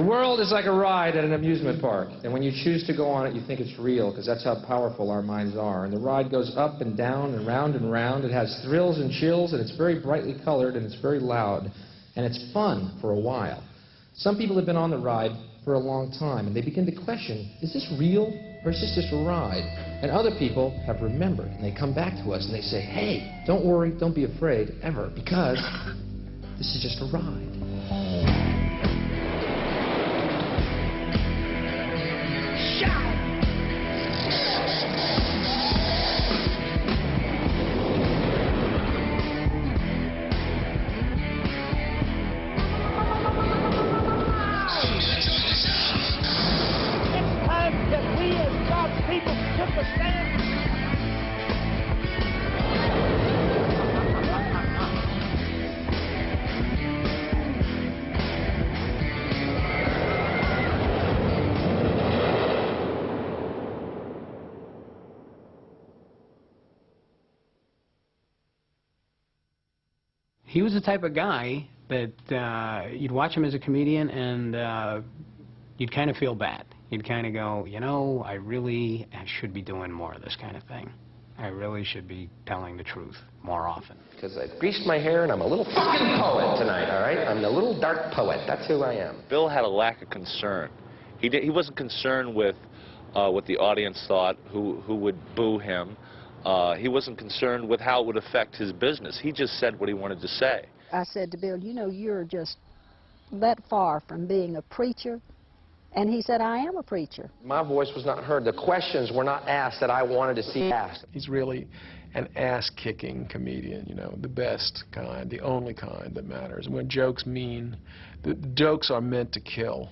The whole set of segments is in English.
world is like a ride at an amusement park, and when you choose to go on it, you think it's real, because that's how powerful our minds are. And the ride goes up and down and round and round. It has thrills and chills, and it's very brightly colored, and it's very loud, and it's fun for a while. Some people have been on the ride for a long time, and they begin to question, is this real, or is this just a ride? And other people have remembered, and they come back to us, and they say, hey, don't worry, don't be afraid, ever, because this is just a ride. He was the type of guy that you'd watch him as a comedian and you'd kind of feel bad. You'd kind of go, you know, I should be doing more of this kind of thing. I really should be telling the truth more often. Because I greased my hair and I'm a little fucking poet tonight, all right? I'm the little dark poet. That's who I am. Bill had a lack of concern. He wasn't concerned with what the audience thought, who would boo him. He wasn't concerned with how it would affect his business. He just said what he wanted to say. I said to Bill, you know, you're just that far from being a preacher. And he said, I am a preacher. My voice was not heard. The questions were not asked that I wanted to see asked. He's really an ass-kicking comedian, you know, the best kind, the only kind that matters. And when jokes the jokes are meant to kill.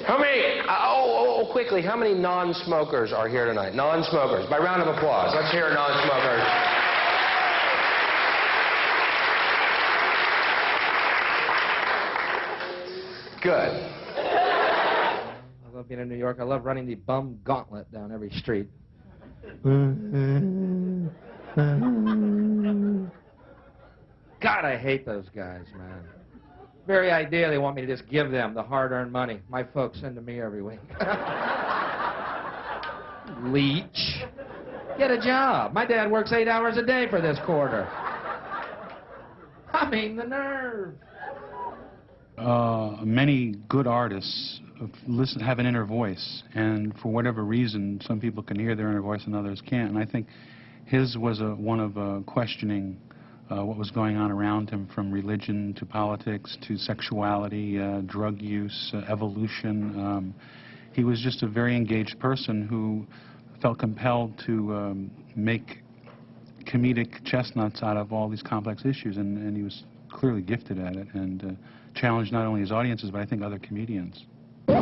How many, quickly, how many non-smokers are here tonight? Non-smokers, by round of applause. Let's hear non-smokers. Good. I love being in New York. I love running the bum gauntlet down every street. God, I hate those guys, man. Very idea they want me to just give them the hard-earned money my folks send to me every week. Leech. Get a job. My dad works 8 hours a day for this quarter. I mean, the nerve. Many good artists have an inner voice, and for whatever reason, some people can hear their inner voice and others can't. And I think his was one of questioning what was going on around him, from religion to politics to sexuality, drug use, evolution. He was just a very engaged person who felt compelled to make comedic chestnuts out of all these complex issues, and he was clearly gifted at it, and challenged not only his audiences, but I think other comedians. It's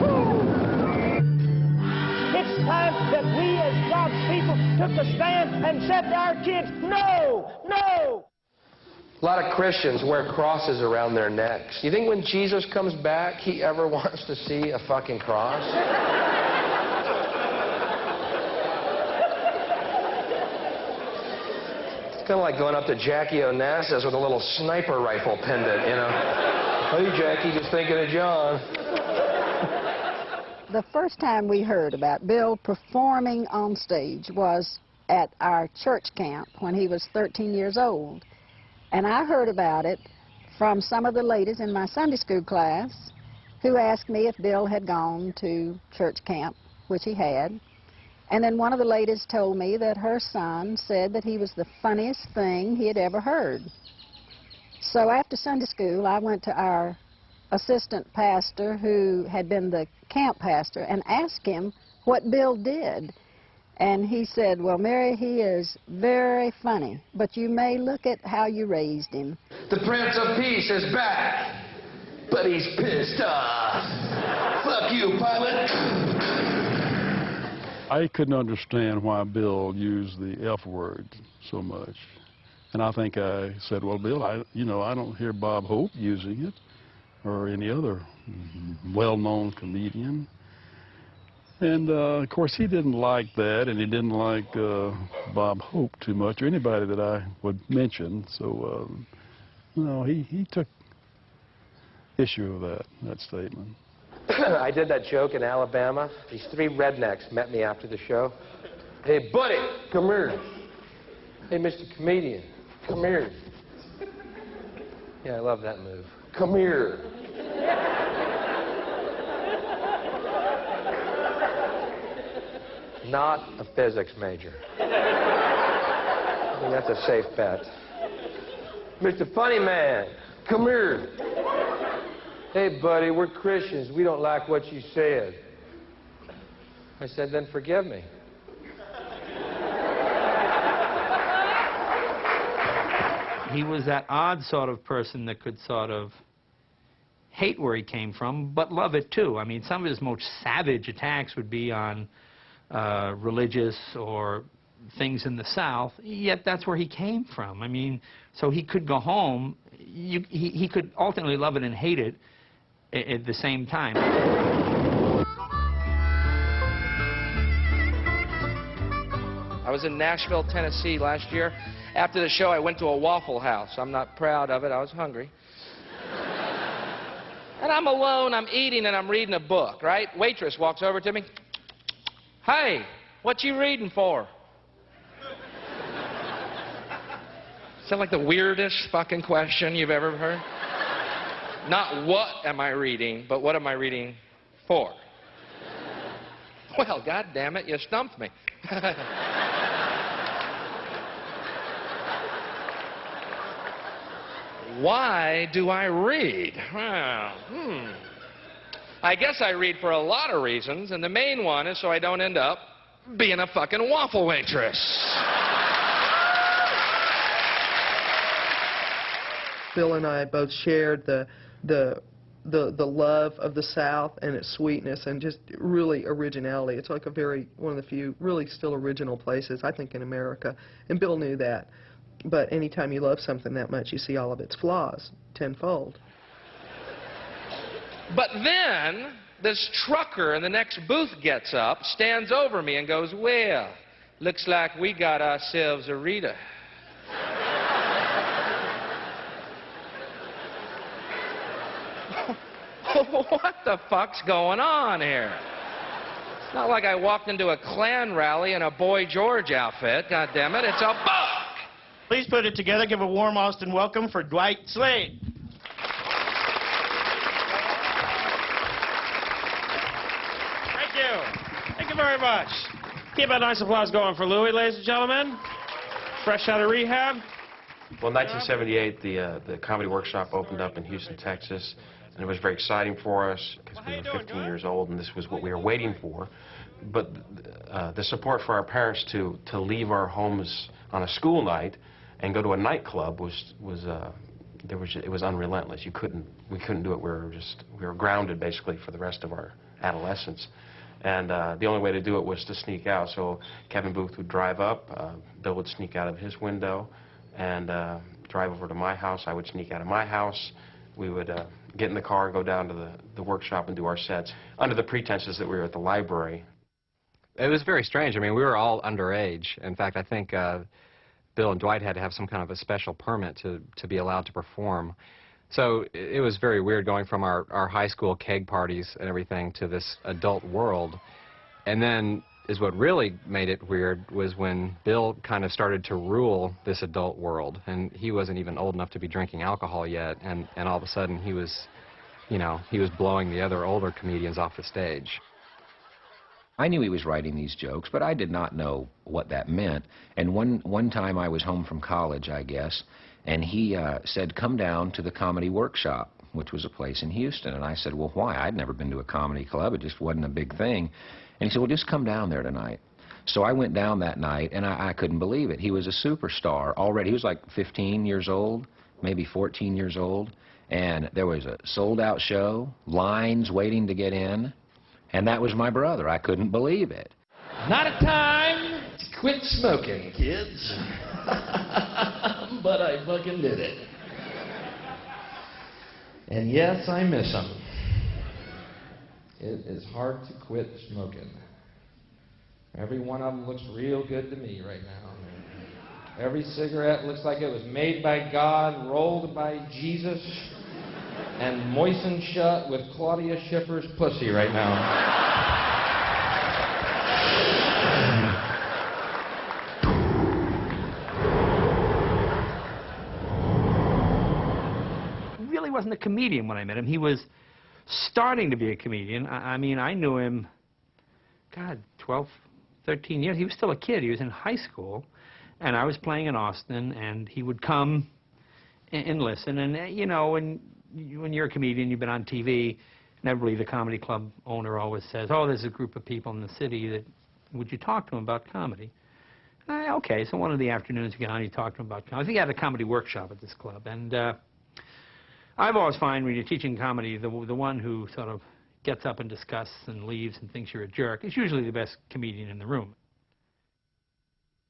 time that we as God's people took a stand and said to our kids, no, no! A lot of Christians wear crosses around their necks. You think when Jesus comes back, he ever wants to see a fucking cross? It's kind of like going up to Jackie Onassis with a little sniper rifle pendant, you know. Hey, Jackie, just thinking of John. The first time we heard about Bill performing on stage was at our church camp when he was 13 years old. And I heard about it from some of the ladies in my Sunday school class who asked me if Bill had gone to church camp, which he had. And then one of the ladies told me that her son said that he was the funniest thing he had ever heard. So after Sunday school, I went to our assistant pastor, who had been the camp pastor, and asked him what Bill did. And he said, well, Mary, he is very funny, but you may look at how you raised him. The Prince of Peace is back, but he's pissed off. Fuck you, pilot. I couldn't understand why Bill used the F word so much. And I think I said, well, Bill, I don't hear Bob Hope using it, or any other well-known comedian. And, of course, he didn't like that, and he didn't like Bob Hope too much, or anybody that I would mention. So, he took issue with that statement. I did that joke in Alabama. These three rednecks met me after the show. Hey, buddy, come here. Hey, Mr. Comedian, come here. Yeah, I love that move. Come here. Not a physics major. I think that's a safe bet. Mr. Funny Man, come here. Hey, buddy, we're Christians. We don't like what you said. I said, then forgive me. He was that odd sort of person that could sort of hate where he came from, but love it too. I mean, some of his most savage attacks would be on religious or things in the South, yet that's where he came from. I mean, so he could go home, he could ultimately love it and hate it at the same time. I was in Nashville, Tennessee last year. After the show, I went to a Waffle House. I'm not proud of it. I was hungry. And I'm alone, I'm eating, and I'm reading a book, right? Waitress walks over to me. Hey, what you reading for? Sound like the weirdest fucking question you've ever heard? Not what am I reading, but what am I reading for? Well, God damn it, you stumped me. Why do I read? Well, I guess I read for a lot of reasons, and the main one is so I don't end up being a fucking waffle waitress. Bill and I both shared the love of the South and its sweetness and just really originality. It's like one of the few really still original places, I think, in America. And Bill knew that. But anytime you love something that much, you see all of its flaws tenfold. But then, this trucker in the next booth gets up, stands over me, and goes, well, looks like we got ourselves a reader. What the fuck's going on here? It's not like I walked into a Klan rally in a Boy George outfit. God damn it, it's a book! Please put it together. Give a warm Austin welcome for Dwight Slade. Thank you. Thank you very much. Keep a nice applause going for Louis, ladies and gentlemen. Fresh out of rehab. Well, in 1978, the Comedy Workshop opened up in Houston, Texas, and it was very exciting for us because we were 15 years old, and this was what we were waiting for. But the support for our parents to leave our homes on a school night and go to a nightclub it was unrelentless. We couldn't do it. We were grounded basically for the rest of our adolescence. And the only way to do it was to sneak out. So Kevin Booth would drive up, Bill would sneak out of his window and drive over to my house. I would sneak out of my house. We would get in the car and go down to the workshop and do our sets under the pretenses that we were at the library. It was very strange. I mean, we were all underage. In fact, I think Bill and Dwight had to have some kind of a special permit to be allowed to perform. So it was very weird going from our high school keg parties and everything to this adult world. And then is what really made it weird was when Bill kind of started to rule this adult world. And he wasn't even old enough to be drinking alcohol yet. And all of a sudden he was, you know, he was blowing the other older comedians off the stage. I knew he was writing these jokes, but I did not know what that meant. And one time I was home from college, I guess, and he said, come down to the Comedy Workshop, which was a place in Houston. And I said, well, why? I'd never been to a comedy club. It just wasn't a big thing. And he said, well, just come down there tonight. So I went down that night, and I couldn't believe it. He was a superstar already. He was like 15 years old, maybe 14 years old. And there was a sold-out show, lines waiting to get in. And that was my brother. I couldn't believe it. Not a time to quit smoking, kids. But I fucking did it. And yes, I miss them. It is hard to quit smoking. Every one of them looks real good to me right now. Every cigarette looks like it was made by God, rolled by Jesus, and moistened shut with Claudia Schiffer's pussy right now. He really wasn't a comedian when I met him. He was starting to be a comedian. I mean, I knew him, God, 12, 13 years. He was still a kid. He was in high school, and I was playing in Austin, and he would come and listen. And, you know, when you're a comedian, you've been on TV, inevitably the comedy club owner always says, oh, there's a group of people in the city that, would you talk to them about comedy? Okay, so one of the afternoons you get on, you talk to them about comedy. I think he had a comedy workshop at this club, and I've always find when you're teaching comedy, the one who sort of gets up and discusses and leaves and thinks you're a jerk is usually the best comedian in the room.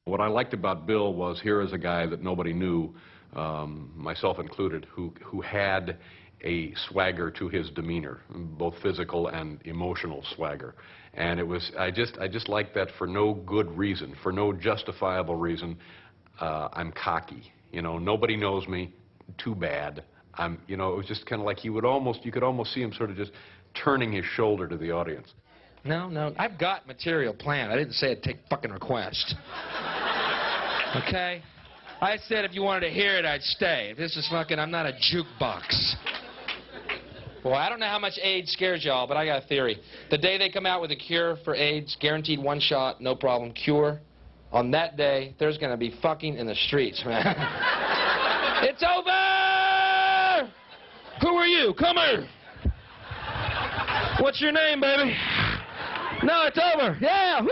What I liked about Bill was here is a guy that nobody knew, myself included, who had a swagger to his demeanor, both physical and emotional swagger. And it was, I just liked that for no good reason, for no justifiable reason. I'm cocky, you know, nobody knows me, too bad. You know, it was just kind of like you could almost see him sort of just turning his shoulder to the audience. No, I've got material planned. I didn't say I'd take fucking requests. Okay? I said if you wanted to hear it, I'd stay. If this is fucking, I'm not a jukebox. Boy, I don't know how much AIDS scares y'all, but I got a theory. The day they come out with a cure for AIDS, guaranteed one shot, no problem, cure, on that day, there's gonna be fucking in the streets, man. It's over! Who are you? Come here. What's your name, baby? No, it's over. Yeah. Woo!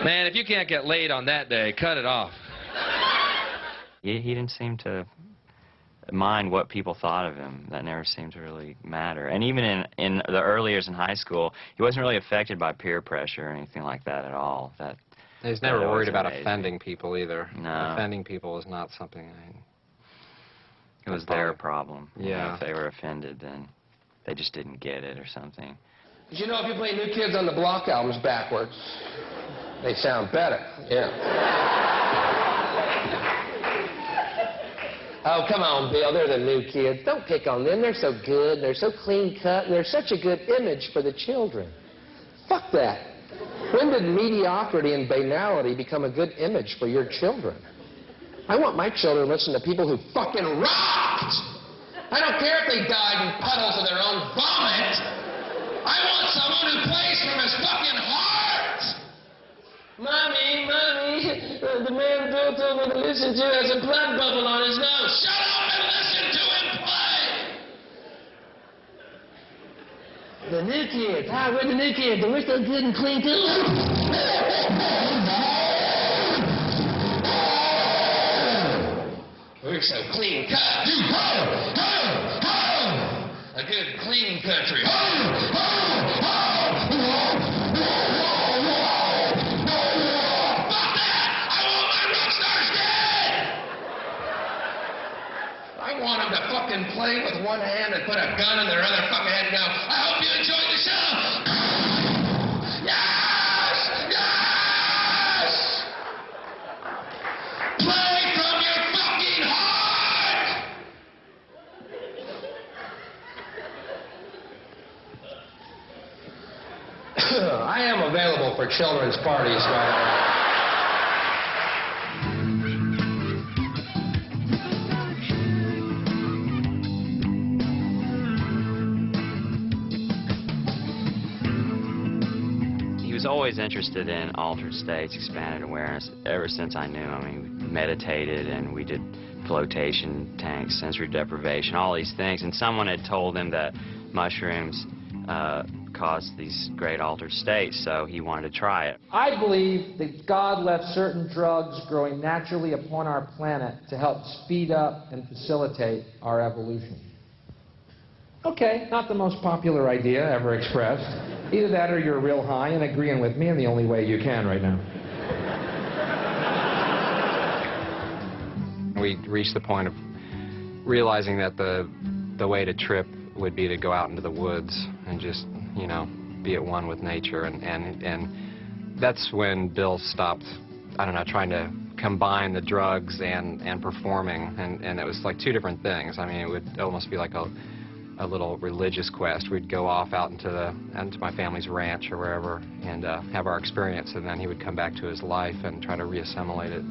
Man, if you can't get laid on that day, cut it off. He didn't seem to mind what people thought of him. That never seemed to really matter. And even in the early years in high school, he wasn't really affected by peer pressure or anything like that at all. He's never worried about offending people either. No. Offending people was not something It was their problem. Yeah. You know, if they were offended, then they just didn't get it or something. Did you know if you play New Kids on the Block albums backwards, they sound better? Yeah. Oh, come on, Bill. They're the New Kids. Don't pick on them. They're so good. They're so clean cut. And they're such a good image for the children. Fuck that. When did mediocrity and banality become a good image for your children? I want my children to listen to people who fucking rocked. I don't care if they died in puddles of their own vomit. I want someone who plays from his fucking heart. Mommy, the man Bill told me to listen to has a blood bubble on his nose. Shut up and listen to him play. The New Kids. Hi, we're the New Kids, and we're so good and clean too. We're so clean cut. A good clean country. I want them to fucking play with one hand and put a gun in their other fucking hand and go, I hope you enjoyed the show. Yes! Yes! Play from your fucking heart! I am available for children's parties right now. Always interested in altered states, expanded awareness, ever since I knew him. I mean, we meditated and we did flotation tanks, sensory deprivation, all these things. And someone had told him that mushrooms caused these great altered states, so he wanted to try it. I believe that God left certain drugs growing naturally upon our planet to help speed up and facilitate our evolution. Okay, not the most popular idea ever expressed. Either that or you're real high and agreeing with me in the only way you can right now. We reached the point of realizing that the way to trip would be to go out into the woods and just, you know, be at one with nature. And that's when Bill stopped, I don't know, trying to combine the drugs and performing, and it was like two different things. I mean, it would almost be like a little religious quest. We'd go off out into my family's ranch or wherever and have our experience, and then he would come back to his life and try to reassimilate it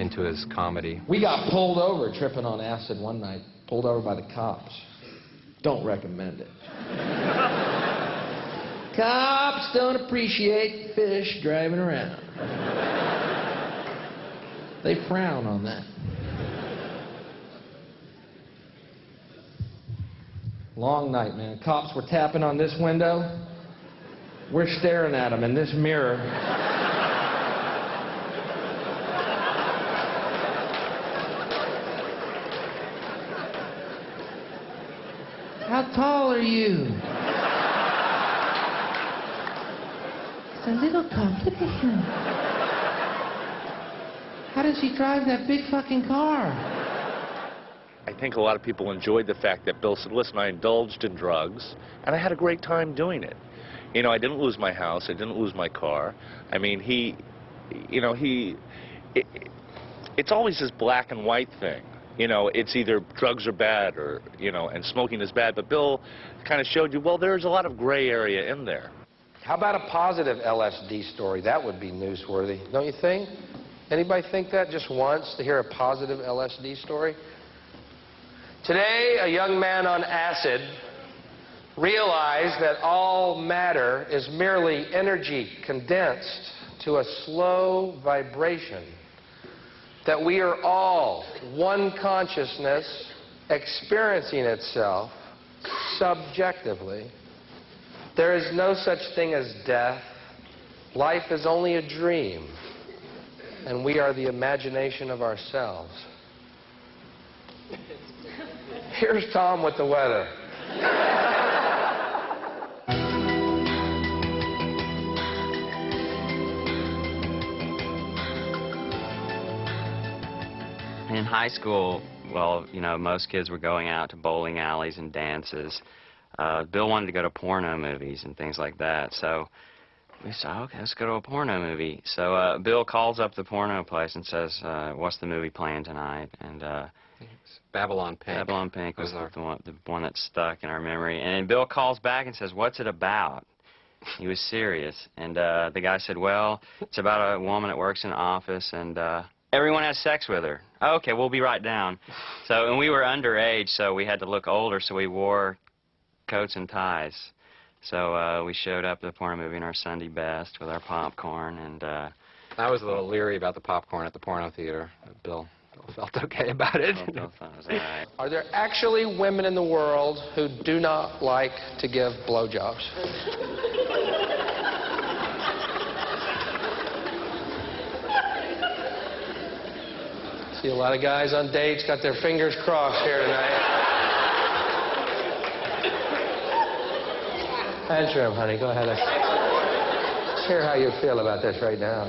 into his comedy. We got pulled over tripping on acid one night, pulled over by the cops. Don't recommend it. Cops don't appreciate fish driving around. They frown on that. Long night, man. Cops were tapping on this window. We're staring at them in this mirror. How tall are you? It's a little cop. Look at him. How does he drive that big fucking car? I think a lot of people enjoyed the fact that Bill said, listen, I indulged in drugs, and I had a great time doing it. You know, I didn't lose my house, I didn't lose my car. I mean, it's always this black and white thing. You know, it's either drugs are bad or, you know, and smoking is bad. But Bill kind of showed you, well, there's a lot of gray area in there. How about a positive LSD story? That would be newsworthy, don't you think? Anybody think that just once, to hear a positive LSD story? Today, a young man on acid realized that all matter is merely energy condensed to a slow vibration, that we are all one consciousness experiencing itself subjectively. There is no such thing as death. Life is only a dream, and we are the imagination of ourselves. Here's Tom with the weather. In high school, well, you know, most kids were going out to bowling alleys and dances. Bill wanted to go to porno movies and things like that, so we said, okay, let's go to a porno movie. So Bill calls up the porno place and says, what's the movie playing tonight? And Babylon Pink. Babylon Pink was the one that stuck in our memory. And Bill calls back and says, what's it about? He was serious. And the guy said, well, it's about a woman that works in an office and everyone has sex with her. Okay, we'll be right down. So, and we were underage, so we had to look older, so we wore coats and ties. So we showed up at the porno movie in our Sunday best with our popcorn. And I was a little leery about the popcorn at the porno theater. Bill felt okay about it. Bill thought it was all right. Are there actually women in the world who do not like to give blowjobs? See a lot of guys on dates got their fingers crossed here tonight. Answer him, honey. Go ahead. Let's hear how you feel about this right now.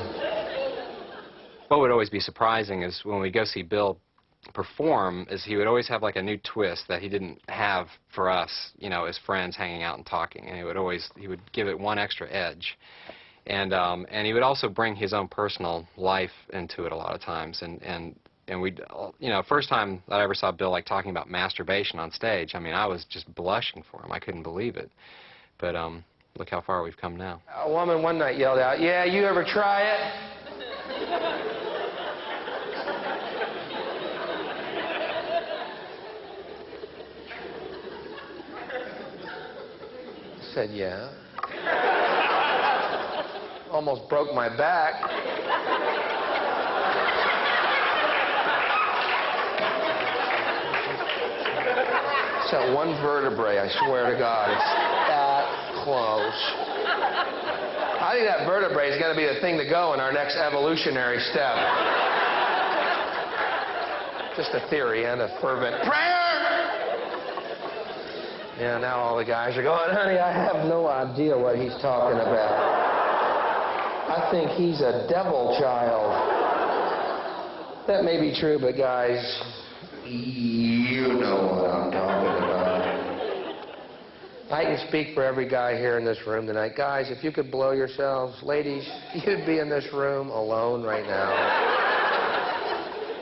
What would always be surprising is when we go see Bill perform, is he would always have like a new twist that he didn't have for us, you know, as friends hanging out and talking. And he would give it one extra edge. And he would also bring his own personal life into it a lot of times. And we, you know, first time that I ever saw Bill like talking about masturbation on stage, I mean, I was just blushing for him. I couldn't believe it. But look how far we've come now. A woman one night yelled out, "Yeah, you ever try it?" I said, "Yeah." Almost broke my back. It's that one vertebrae, I swear to God. It's that close. I think that vertebrae is going to be the thing to go in our next evolutionary step. Just a theory and a fervent prayer. Yeah, now all the guys are going, honey, I have no idea what he's talking about. I think he's a devil child. That may be true, but guys, you know what I'm talking about. I can speak for every guy here in this room tonight. Guys, if you could blow yourselves, ladies, you'd be in this room alone right now.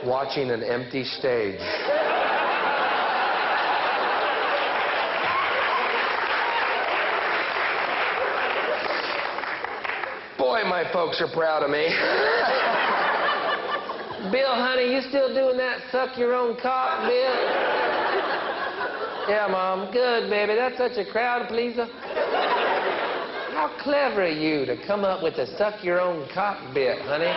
watching an empty stage. Boy, my folks are proud of me. Bill, honey, you still doing that suck your own cock, Bill? Yeah, Mom. Good, baby. That's such a crowd pleaser. How clever of you to come up with the suck your own cock bit, honey.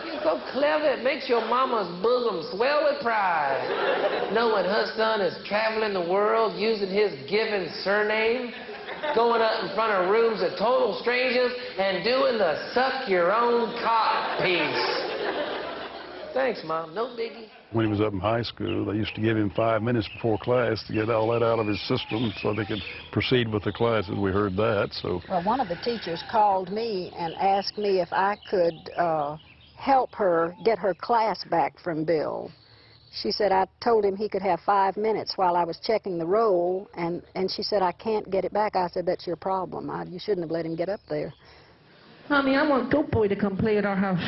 You're so clever, it makes your mama's bosom swell with pride. Knowing her son is traveling the world using his given surname, going up in front of rooms of total strangers and doing the suck your own cock piece. Thanks, Mom. No biggie. When he was up in high school, they used to give him 5 minutes before class to get all that out of his system so they could proceed with the classes. We heard that, so. Well, one of the teachers called me and asked me if I could help her get her class back from Bill. She said I told him he could have 5 minutes while I was checking the roll, and she said, I can't get it back. I said, that's your problem. You shouldn't have let him get up there. Honey, I want Dope Boy to come play at our house.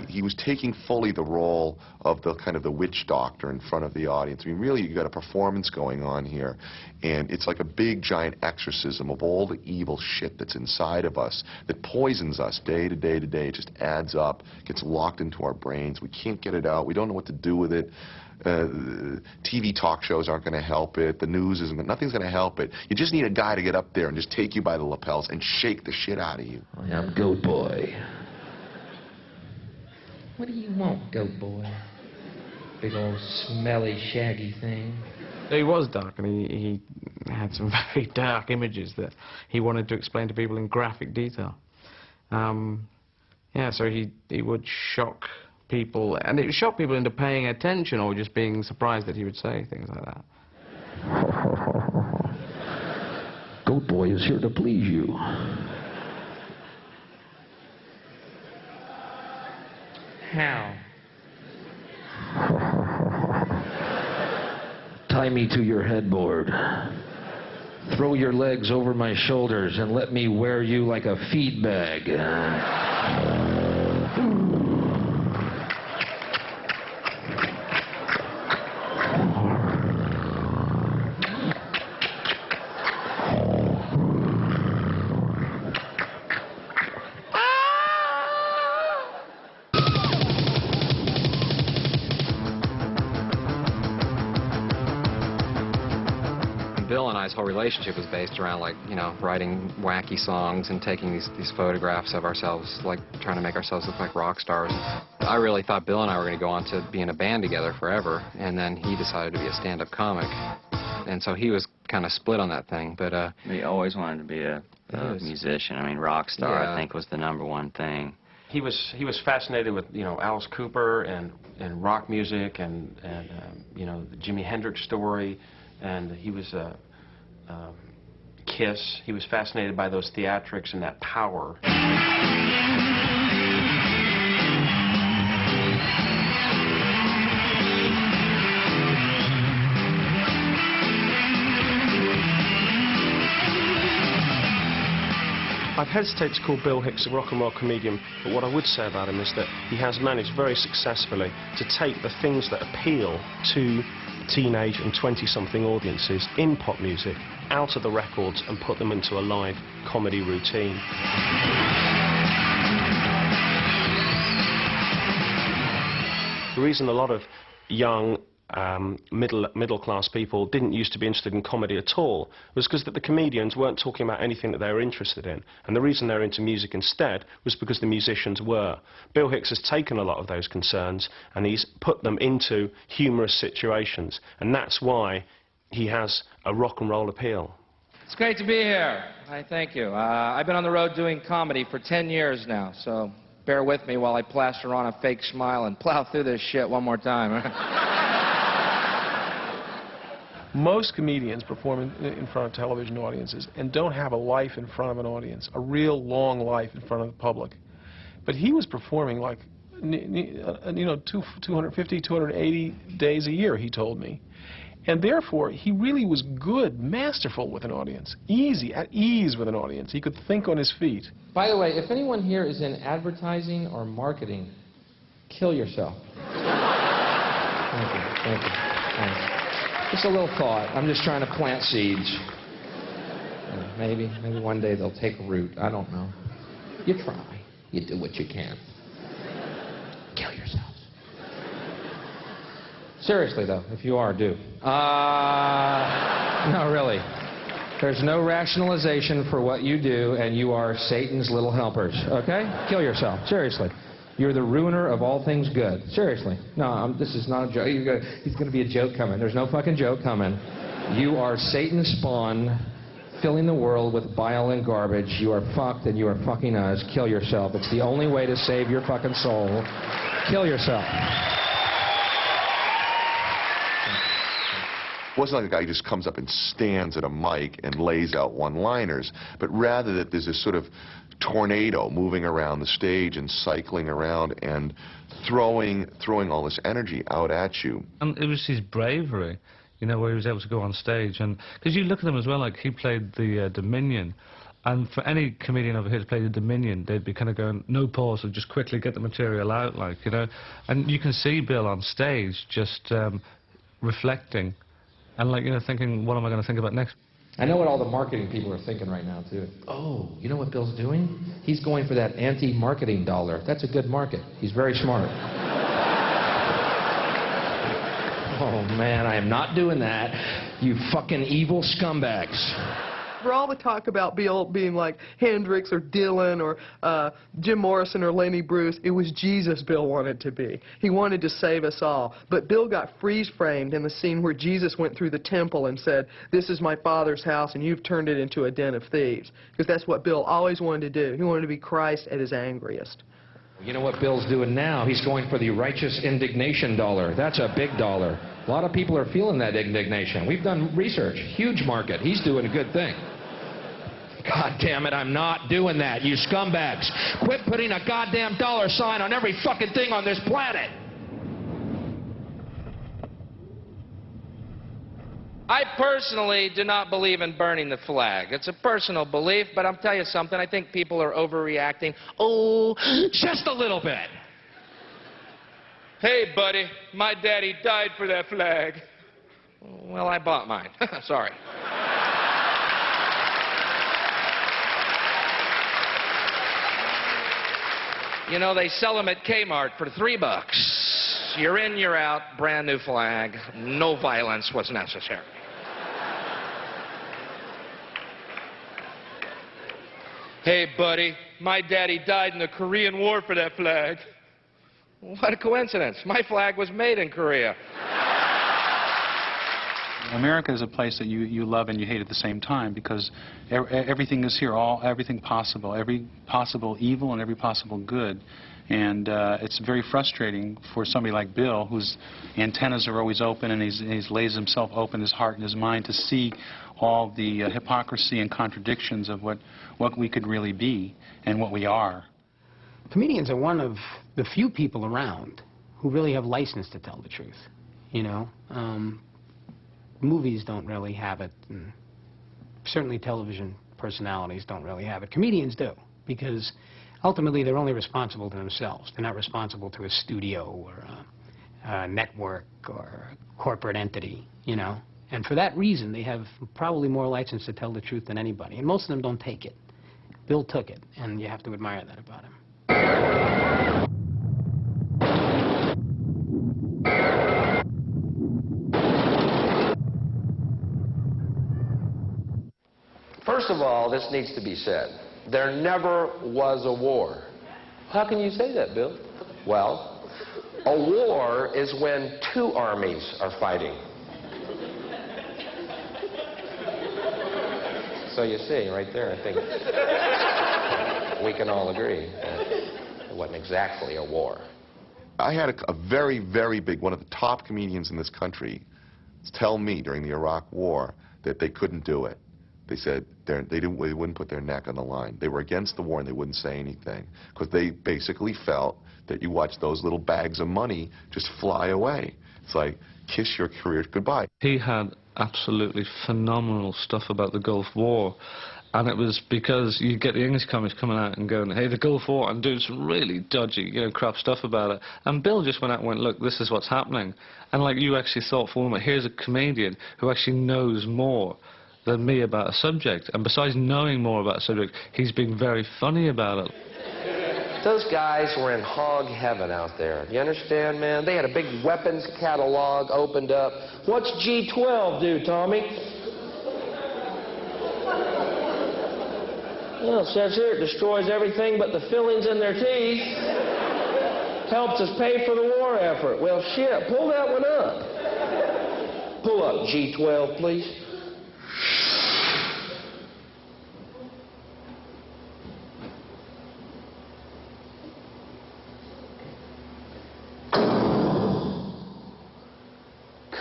He was taking fully the role of the kind of the witch doctor in front of the audience. I mean, really, you got a performance going on here, and it's like a big, giant exorcism of all the evil shit that's inside of us that poisons us day to day to day. It just adds up, gets locked into our brains. We can't get it out. We don't know what to do with it. TV talk shows aren't going to help it. The news isn't. Nothing's going to help it. You just need a guy to get up there and just take you by the lapels and shake the shit out of you. I'm Goat Boy. What do you want, Goat Boy? Big old smelly, shaggy thing. He was dark, and he had some very dark images that he wanted to explain to people in graphic detail. Yeah, so he would shock people, and it would shock people into paying attention or just being surprised that he would say things like that. Goat Boy is here to please you. How? Tie me to your headboard. Throw your legs over my shoulders and let me wear you like a feed bag. Bill and I's whole relationship was based around, like, you know, writing wacky songs and taking these photographs of ourselves, like trying to make ourselves look like rock stars. I really thought Bill and I were going to go on to be in a band together forever, and then he decided to be a stand-up comic. And so he was kind of split on that thing, but he always wanted to be a musician. I mean, rock star, Yeah. I think, was the #1 thing. He was fascinated with, you know, Alice Cooper and rock music and you know, the Jimi Hendrix story, and he was Kiss. He was fascinated by those theatrics and that power. I've hesitated to call Bill Hicks a rock and roll comedian, but what I would say about him is that he has managed very successfully to take the things that appeal to teenage and 20-something audiences in pop music out of the records and put them into a live comedy routine. The reason a lot of young middle-class people didn't used to be interested in comedy at all was because the comedians weren't talking about anything that they were interested in, and the reason they're into music instead was because the musicians were. Bill Hicks has taken a lot of those concerns and he's put them into humorous situations, and that's why he has a rock and roll appeal. It's great to be here. I thank you. I've been on the road doing comedy for 10 years now, so bear with me while I plaster on a fake smile and plow through this shit one more time. Most comedians perform in front of television audiences and don't have a life in front of an audience, a real long life in front of the public. But he was performing like, you know, 250, 280 days a year, he told me. And therefore, he really was good, masterful with an audience, easy, at ease with an audience. He could think on his feet. By the way, if anyone here is in advertising or marketing, kill yourself. Thank you. Thank you. Thanks. Just a little thought. I'm just trying to plant seeds. Maybe one day they'll take root. I don't know. You try. You do what you can. Kill yourselves. Seriously, though, if you are, do. No, really. There's no rationalization for what you do, and you are Satan's little helpers, okay? Kill yourself. Seriously. You're the ruiner of all things good. Seriously. No, this is not a joke. He's going to be a joke coming. There's no fucking joke coming. You are Satan's spawn, filling the world with bile and garbage. You are fucked, and you are fucking us. Kill yourself. It's the only way to save your fucking soul. Kill yourself. It wasn't like a guy who just comes up and stands at a mic and lays out one-liners, but rather that there's this sort of tornado moving around the stage and cycling around and throwing all this energy out at you. It was his bravery, you know, where he was able to go on stage. And because you look at him as well, like he played the Dominion. And for any comedian over here to play the Dominion, they'd be kind of going, no pause, so just quickly get the material out, like, you know. And you can see Bill on stage just reflecting and, like, you know, thinking, what am I going to think about next? I know what all the marketing people are thinking right now, too. Oh, you know what Bill's doing? He's going for that anti-marketing dollar. That's a good market. He's very smart. Oh, man, I am not doing that, you fucking evil scumbags. For all the talk about Bill being like Hendrix or Dylan or Jim Morrison or Lenny Bruce, it was Jesus Bill wanted to be. He wanted to save us all. But Bill got freeze-framed in the scene where Jesus went through the temple and said, "This is my Father's house and you've turned it into a den of thieves." Because that's what Bill always wanted to do. He wanted to be Christ at his angriest. You know what Bill's doing now? He's going for the righteous indignation dollar. That's a big dollar. A lot of people are feeling that indignation. We've done research. Huge market. He's doing a good thing. God damn it, I'm not doing that, you scumbags. Quit putting a goddamn dollar sign on every fucking thing on this planet. I personally do not believe in burning the flag. It's a personal belief, but I'll tell you something, I think people are overreacting. Oh, just a little bit. Hey, buddy, my daddy died for that flag. Well, I bought mine. Sorry. You know, they sell them at Kmart for $3. You're in, you're out, brand new flag. No violence was necessary. Hey, buddy, my daddy died in the Korean War for that flag. What a coincidence. My flag was made in Korea. America is a place that you love and you hate at the same time because everything is here, everything possible, every possible evil and every possible good. And it's very frustrating for somebody like Bill, whose antennas are always open and he's lays himself open, his heart and his mind, to see all the hypocrisy and contradictions of what we could really be and what we are. Comedians are one of the few people around who really have license to tell the truth, you know. Movies don't really have it, and certainly television personalities don't really have it. Comedians do, because ultimately they're only responsible to themselves. They're not responsible to a studio or a network or a corporate entity, you know. And for that reason, they have probably more license to tell the truth than anybody. And most of them don't take it. Bill took it, and you have to admire that about him. First of all, this needs to be said. There never was a war. How can you say that, Bill? Well, a war is when two armies are fighting. So you see, right there, I think we can all agree that it wasn't exactly a war. I had a very, very big, one of the top comedians in this country tell me during the Iraq War that they couldn't do it. They said they wouldn't put their neck on the line. They were against the war and they wouldn't say anything because they basically felt that you watch those little bags of money just fly away. It's like, kiss your career goodbye. He had absolutely phenomenal stuff about the Gulf War. And it was because you get the English comics coming out and going, hey, the Gulf War, and doing some really dodgy, crap stuff about it. And Bill just went out and went, look, this is what's happening. And like you actually thought for a moment, here's a comedian who actually knows more than me about a subject. And besides knowing more about a subject, he's being very funny about it. Those guys were in hog heaven out there. You understand, man? They had a big weapons catalog opened up. What's G12 do, Tommy? Well, it says here it destroys everything but the fillings in their teeth. Helps us pay for the war effort. Well, shit, pull that one up. Pull up G12, please.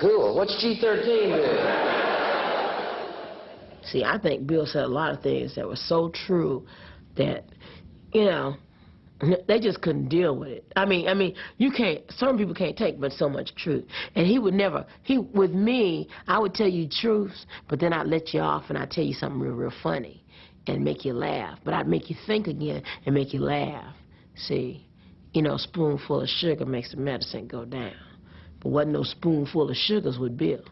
Cool. What's G13 do? See, I think Bill said a lot of things that were so true that, they just couldn't deal with it. I mean, you can't, some people can't take but so much truth. And he would never, with me, I would tell you truths, but then I'd let you off and I'd tell you something real, real funny and make you laugh. But I'd make you think again and make you laugh. See, a spoonful of sugar makes the medicine go down. But wasn't no spoonful of sugars with Bill.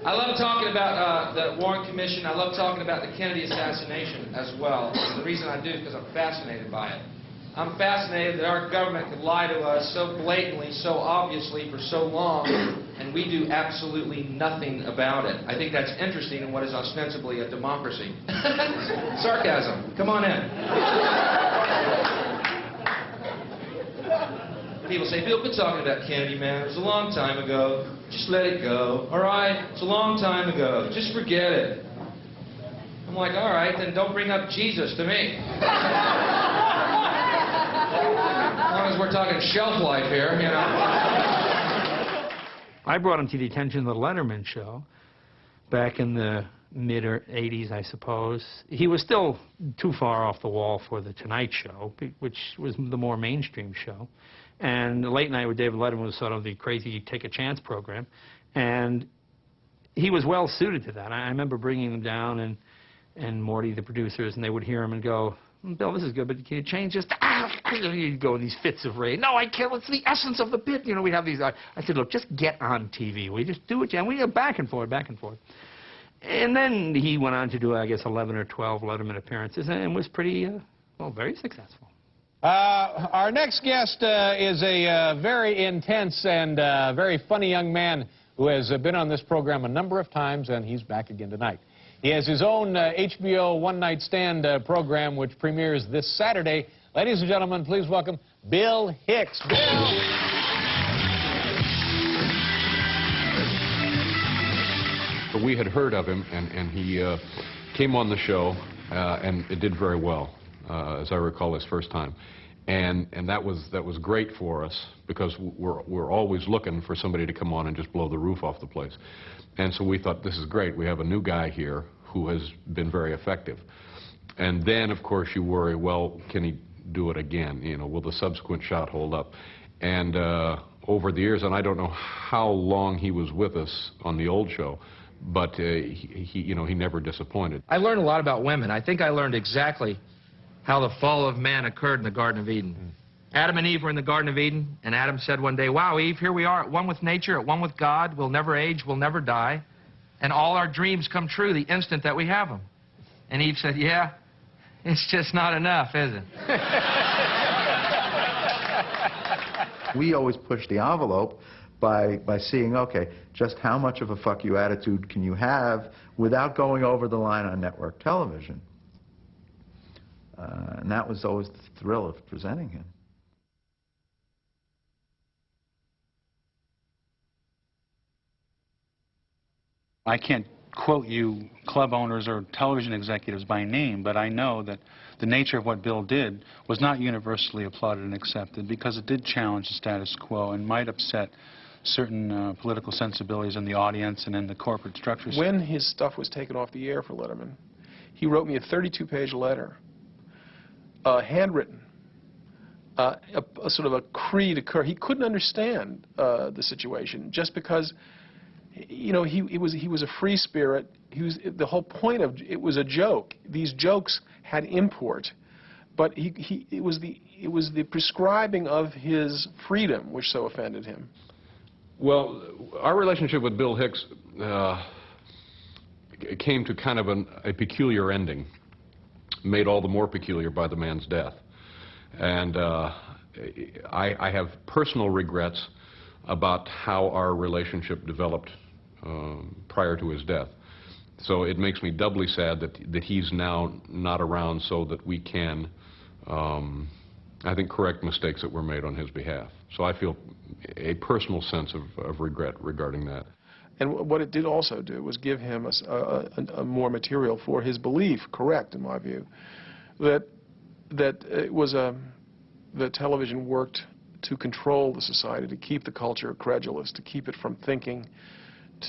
I love talking about the Warren Commission. I love talking about the Kennedy assassination as well. And the reason I do is because I'm fascinated by it. I'm fascinated that our government could lie to us so blatantly, so obviously, for so long, and we do absolutely nothing about it. I think that's interesting in what is ostensibly a democracy. Sarcasm. Come on in. People say, Bill, quit talking about Kennedy, man. It was a long time ago. Just let it go. All right? It's a long time ago. Just forget it. I'm like, all right, then don't bring up Jesus to me. As long as we're talking shelf life here, I brought him to the attention of the Letterman show back in the mid-'80s, I suppose. He was still too far off the wall for the Tonight Show, which was the more mainstream show. And Late Night with David Letterman was sort of the crazy take-a-chance program. And he was well suited to that. I remember bringing him down and Morty, the producers, and they would hear him and go, Bill, this is good, but can you change this? He'd go in these fits of rage. No, I can't. It's the essence of the bit. We'd have these. I said, look, just get on TV. We just do it, and we go back and forth, back and forth. And then he went on to do, I guess, 11 or 12 Letterman appearances and was pretty, very successful. Our next guest is a very intense and very funny young man who has been on this program a number of times, and he's back again tonight. He has his own HBO One Night Stand program, which premieres this Saturday. Ladies and gentlemen, please welcome Bill Hicks. Bill! We had heard of him, and he came on the show, and it did very well, as I recall, his first time. And that was great for us because we're always looking for somebody to come on and just blow the roof off the place. And so we thought, this is great. We have a new guy here who has been very effective. And then, of course, you worry, well, can he do it again? Will the subsequent shot hold up? And over the years, and I don't know how long he was with us on the old show, but he never disappointed. I learned a lot about women. I think I learned exactly how the fall of man occurred in the Garden of Eden. Adam and Eve were in the Garden of Eden, and Adam said one day, wow, Eve, here we are at one with nature, at one with God. We'll never age, we'll never die. And all our dreams come true the instant that we have them. And Eve said, yeah, it's just not enough, is it? We always push the envelope by seeing, okay, just how much of a fuck you attitude can you have without going over the line on network television? And that was always the thrill of presenting him. I can't quote you club owners or television executives by name, but I know that the nature of what Bill did was not universally applauded and accepted because it did challenge the status quo and might upset certain political sensibilities in the audience and in the corporate structures. When his stuff was taken off the air for Letterman, he wrote me a 32-page letter, handwritten, a sort of a cri de coeur. He couldn't understand the situation just because, you know, he was a free spirit. The whole point of it was a joke. These jokes had import, but it was the prescribing of his freedom which so offended him. Well, our relationship with Bill Hicks came to kind of a peculiar ending, made all the more peculiar by the man's death. And I have personal regrets about how our relationship developed prior to his death. So it makes me doubly sad that he's now not around so that we can, I think, correct mistakes that were made on his behalf. So I feel a personal sense of regret regarding that. And what it did also do was give him a more material for his belief, correct in my view, that it was that television worked to control the society, to keep the culture credulous, to keep it from thinking,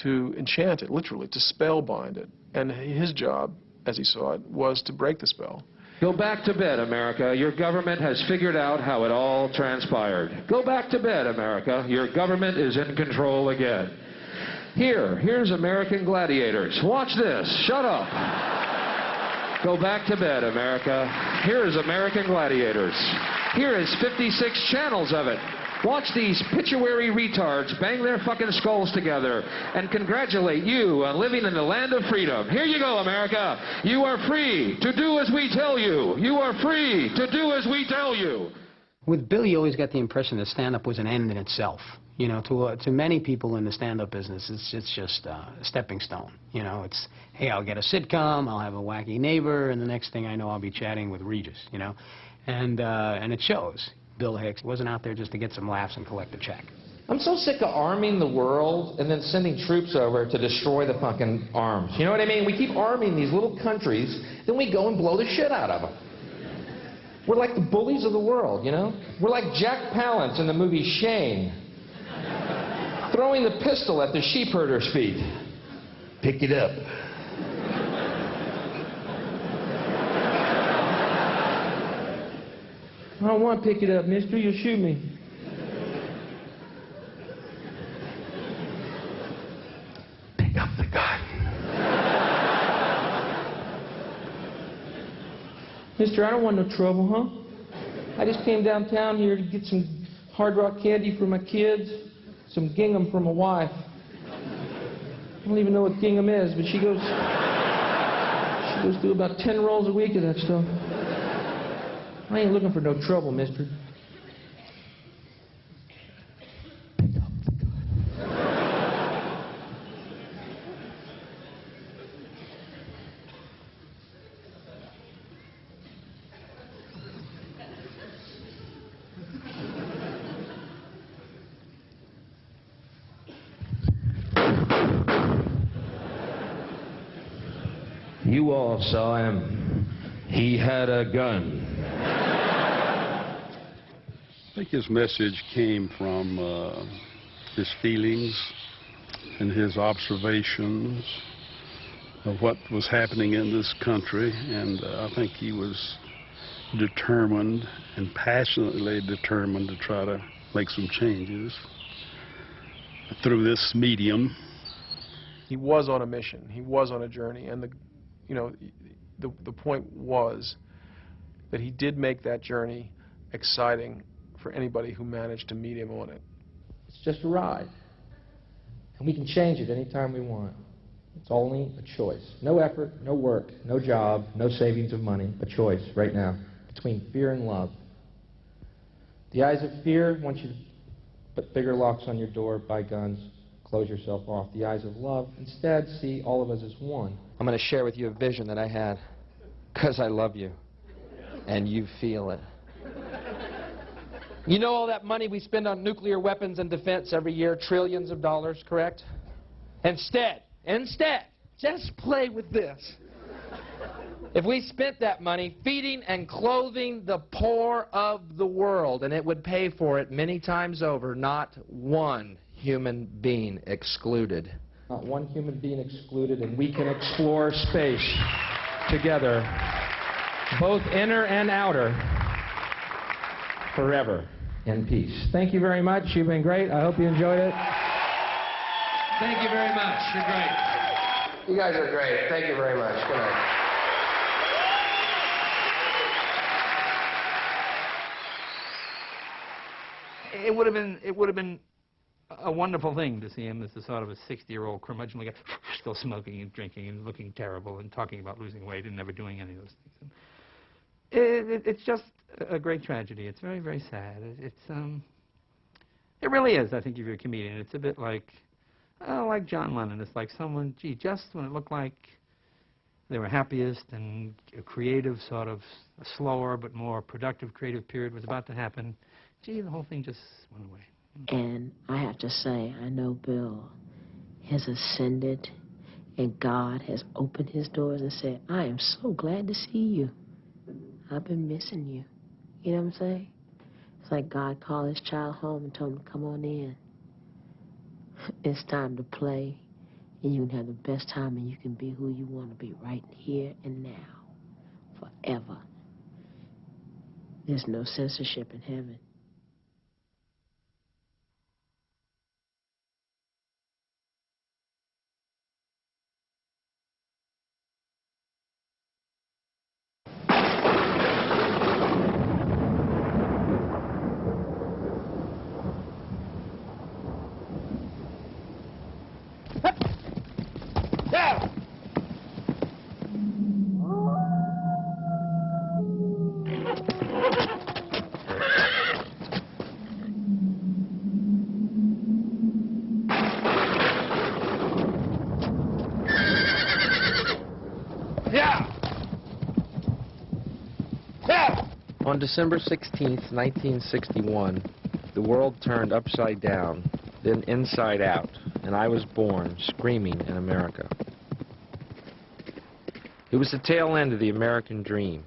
to enchant it, literally, to spellbind it. And his job, as he saw it, was to break the spell. Go back to bed, America. Your government has figured out how it all transpired. Go back to bed, America. Your government is in control again. Here's American gladiators. Watch this. Shut up. Go back to bed, America. Here is American gladiators. Here is 56 channels of it. Watch these pituitary retards bang their fucking skulls together and congratulate you on living in the land of freedom. Here you go, America. You are free to do as we tell you. You are free to do as we tell you. With Bill, you always got the impression that stand-up was an end in itself. You know, to many people in the stand-up business, it's just a stepping stone. You know, it's, hey, I'll get a sitcom, I'll have a wacky neighbor, and the next thing I know, I'll be chatting with Regis, you know. And it shows. Bill Hicks wasn't out there just to get some laughs and collect a check. I'm so sick of arming the world and then sending troops over to destroy the fucking arms. You know what I mean? We keep arming these little countries, then we go and blow the shit out of them. We're like the bullies of the world, you know? We're like Jack Palance in the movie Shane, throwing the pistol at the sheep herder's feet. Pick it up. I don't want to pick it up, mister. You'll shoot me. Pick up the gun. Mister, I don't want no trouble, huh? I just came downtown here to get some Hard Rock candy for my kids, some gingham for my wife. I don't even know what gingham is, but she goes through about 10 rolls a week of that stuff. I ain't looking for no trouble, mister. You all saw him. He had a gun. I think his message came from his feelings and his observations of what was happening in this country, and I think he was determined and passionately determined to try to make some changes through this medium. He was on a mission. He was on a journey, and the point was that he did make that journey exciting for anybody who managed to meet him on it. It's just a ride. And we can change it anytime we want. It's only a choice. No effort, no work, no job, no savings of money. A choice right now between fear and love. The eyes of fear want you to put bigger locks on your door, buy guns, close yourself off. The eyes of love instead see all of us as one. I'm going to share with you a vision that I had because I love you and you feel it. You know all that money we spend on nuclear weapons and defense every year, trillions of dollars, correct? Instead, just play with this. If we spent that money feeding and clothing the poor of the world, and it would pay for it many times over, not one human being excluded. Not one human being excluded, and we can explore space together, both inner and outer, forever in peace. Thank you very much. You've been great. I hope you enjoyed it. Thank you very much. You're great. You guys are great. Thank you very much. Good night. It would have been a wonderful thing to see him as a sort of a 60-year-old curmudgeonly guy, still smoking and drinking and looking terrible and talking about losing weight and never doing any of those things. It's just a great tragedy. It's very, very sad. It really is, I think, if you're a comedian. It's a bit like John Lennon. It's like someone, gee, just when it looked like they were happiest and a creative sort of a slower but more productive creative period was about to happen, gee, the whole thing just went away. And I have to say, I know Bill has ascended, and God has opened his doors and said, I am so glad to see you. I've been missing you. You know what I'm saying? It's like God called his child home and told him to come on in. It's time to play, and you can have the best time, and you can be who you want to be right here and now, forever. There's no censorship in heaven. On December 16th, 1961, the world turned upside down, then inside out, and I was born screaming in America. It was the tail end of the American dream.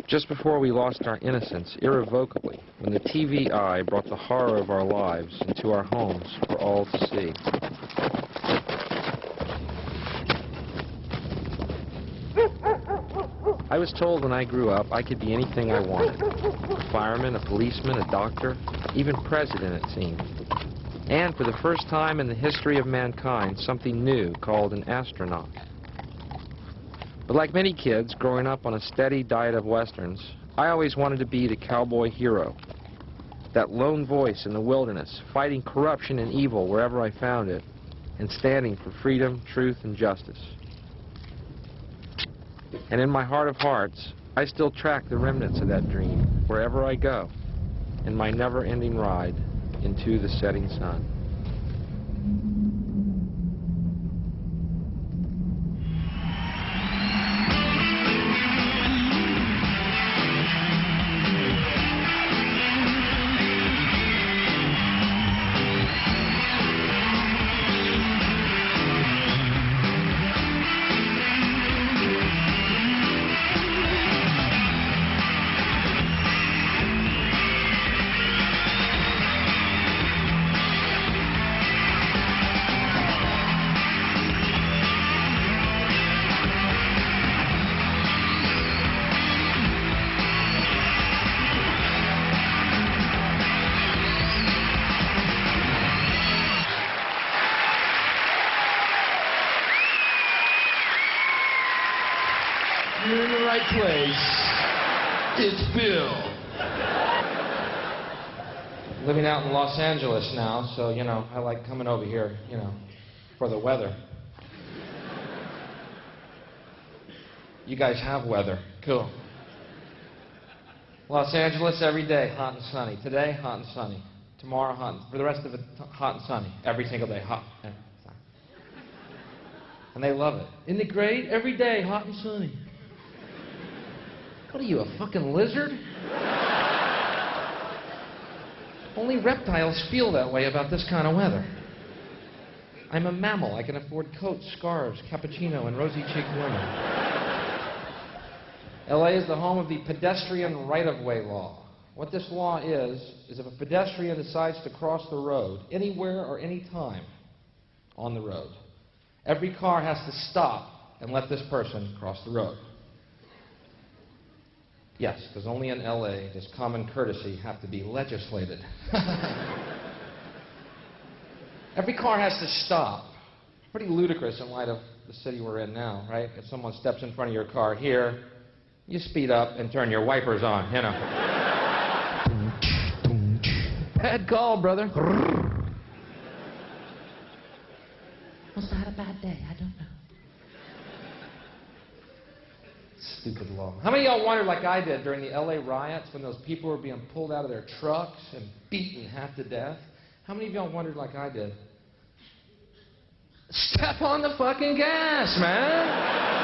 Just before we lost our innocence irrevocably, when the TV eye brought the horror of our lives into our homes for all to see. I was told when I grew up I could be anything I wanted. A fireman, a policeman, a doctor, even president, it seemed. And for the first time in the history of mankind, something new called an astronaut. But like many kids growing up on a steady diet of westerns, I always wanted to be the cowboy hero. That lone voice in the wilderness, fighting corruption and evil wherever I found it, and standing for freedom, truth, and justice. And in my heart of hearts, I still track the remnants of that dream wherever I go, in my never-ending ride into the setting sun. You're in the right place. It's Bill. Living out in Los Angeles now, so, you know, I like coming over here, you know, for the weather. You guys have weather. Cool. Los Angeles every day, hot and sunny. Today, hot and sunny. Tomorrow, hot. For the rest of it, hot and sunny. Every single day, hot and sunny. And they love it. Isn't it great? Every day, hot and sunny. What are you, a fucking lizard? Only reptiles feel that way about this kind of weather. I'm a mammal. I can afford coats, scarves, cappuccino, and rosy-cheeked women. LA is the home of the pedestrian right-of-way law. What this law is if a pedestrian decides to cross the road, anywhere or any time on the road, every car has to stop and let this person cross the road. Yes, because only in LA does common courtesy have to be legislated. Every car has to stop. Pretty ludicrous in light of the city we're in now, right? If someone steps in front of your car here, you speed up and turn your wipers on, you know. Bad call, brother. Must have had a bad day, I don't know. Stupid law. How many of y'all wondered, like I did, during the LA riots when those people were being pulled out of their trucks and beaten half to death? How many of y'all wondered, like I did? Step on the fucking gas, man!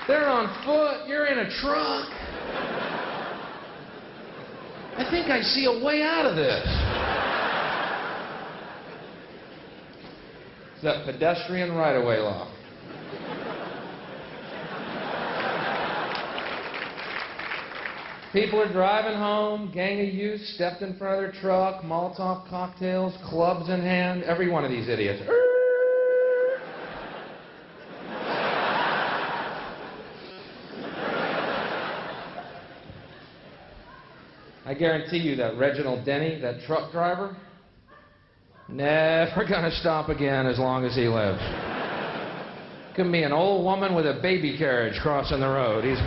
They're on foot, you're in a truck. I think I see a way out of this. It's that pedestrian right-of-way law. People are driving home, gang of youth stepped in front of their truck, Molotov cocktails, clubs in hand, every one of these idiots. I guarantee you that Reginald Denny, that truck driver, never gonna stop again as long as he lives. Could be an old woman with a baby carriage crossing the road. He's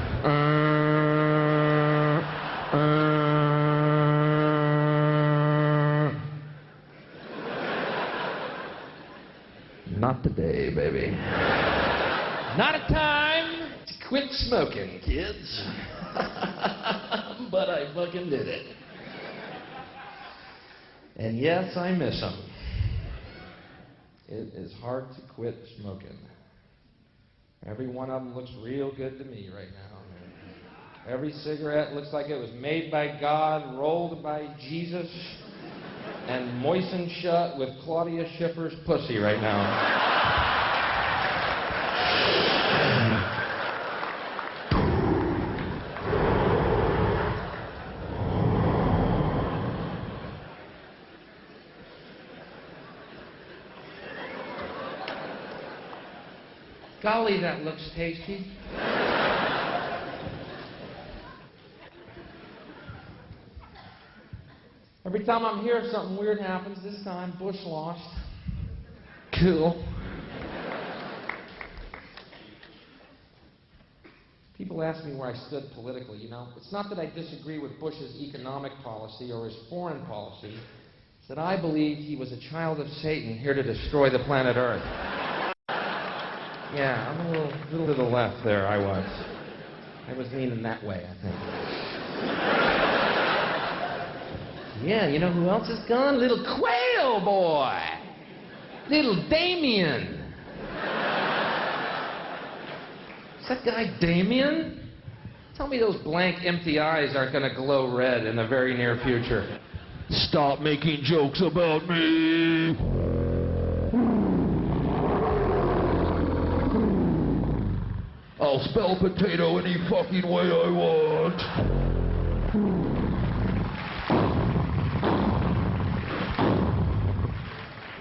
not today, baby. Not a time to quit smoking, kids. But I fucking did it. And yes, I miss them. It is hard to quit smoking. Every one of them looks real good to me right now. Every cigarette looks like it was made by God, rolled by Jesus, and moistened shut with Claudia Schiffer's pussy right now. Golly, that looks tasty. Every time I'm here, something weird happens. This time, Bush lost. Cool. People ask me where I stood politically, you know. It's not that I disagree with Bush's economic policy or his foreign policy. It's that I believe he was a child of Satan here to destroy the planet Earth. Yeah, I'm a little to the left there, I was. I was leaning that way, I think. Yeah, you know who else is gone? Little Quail Boy! Little Damien! Is that guy Damien? Tell me those blank, empty eyes aren't going to glow red in the very near future. Stop making jokes about me! I'll spell potato any fucking way I want.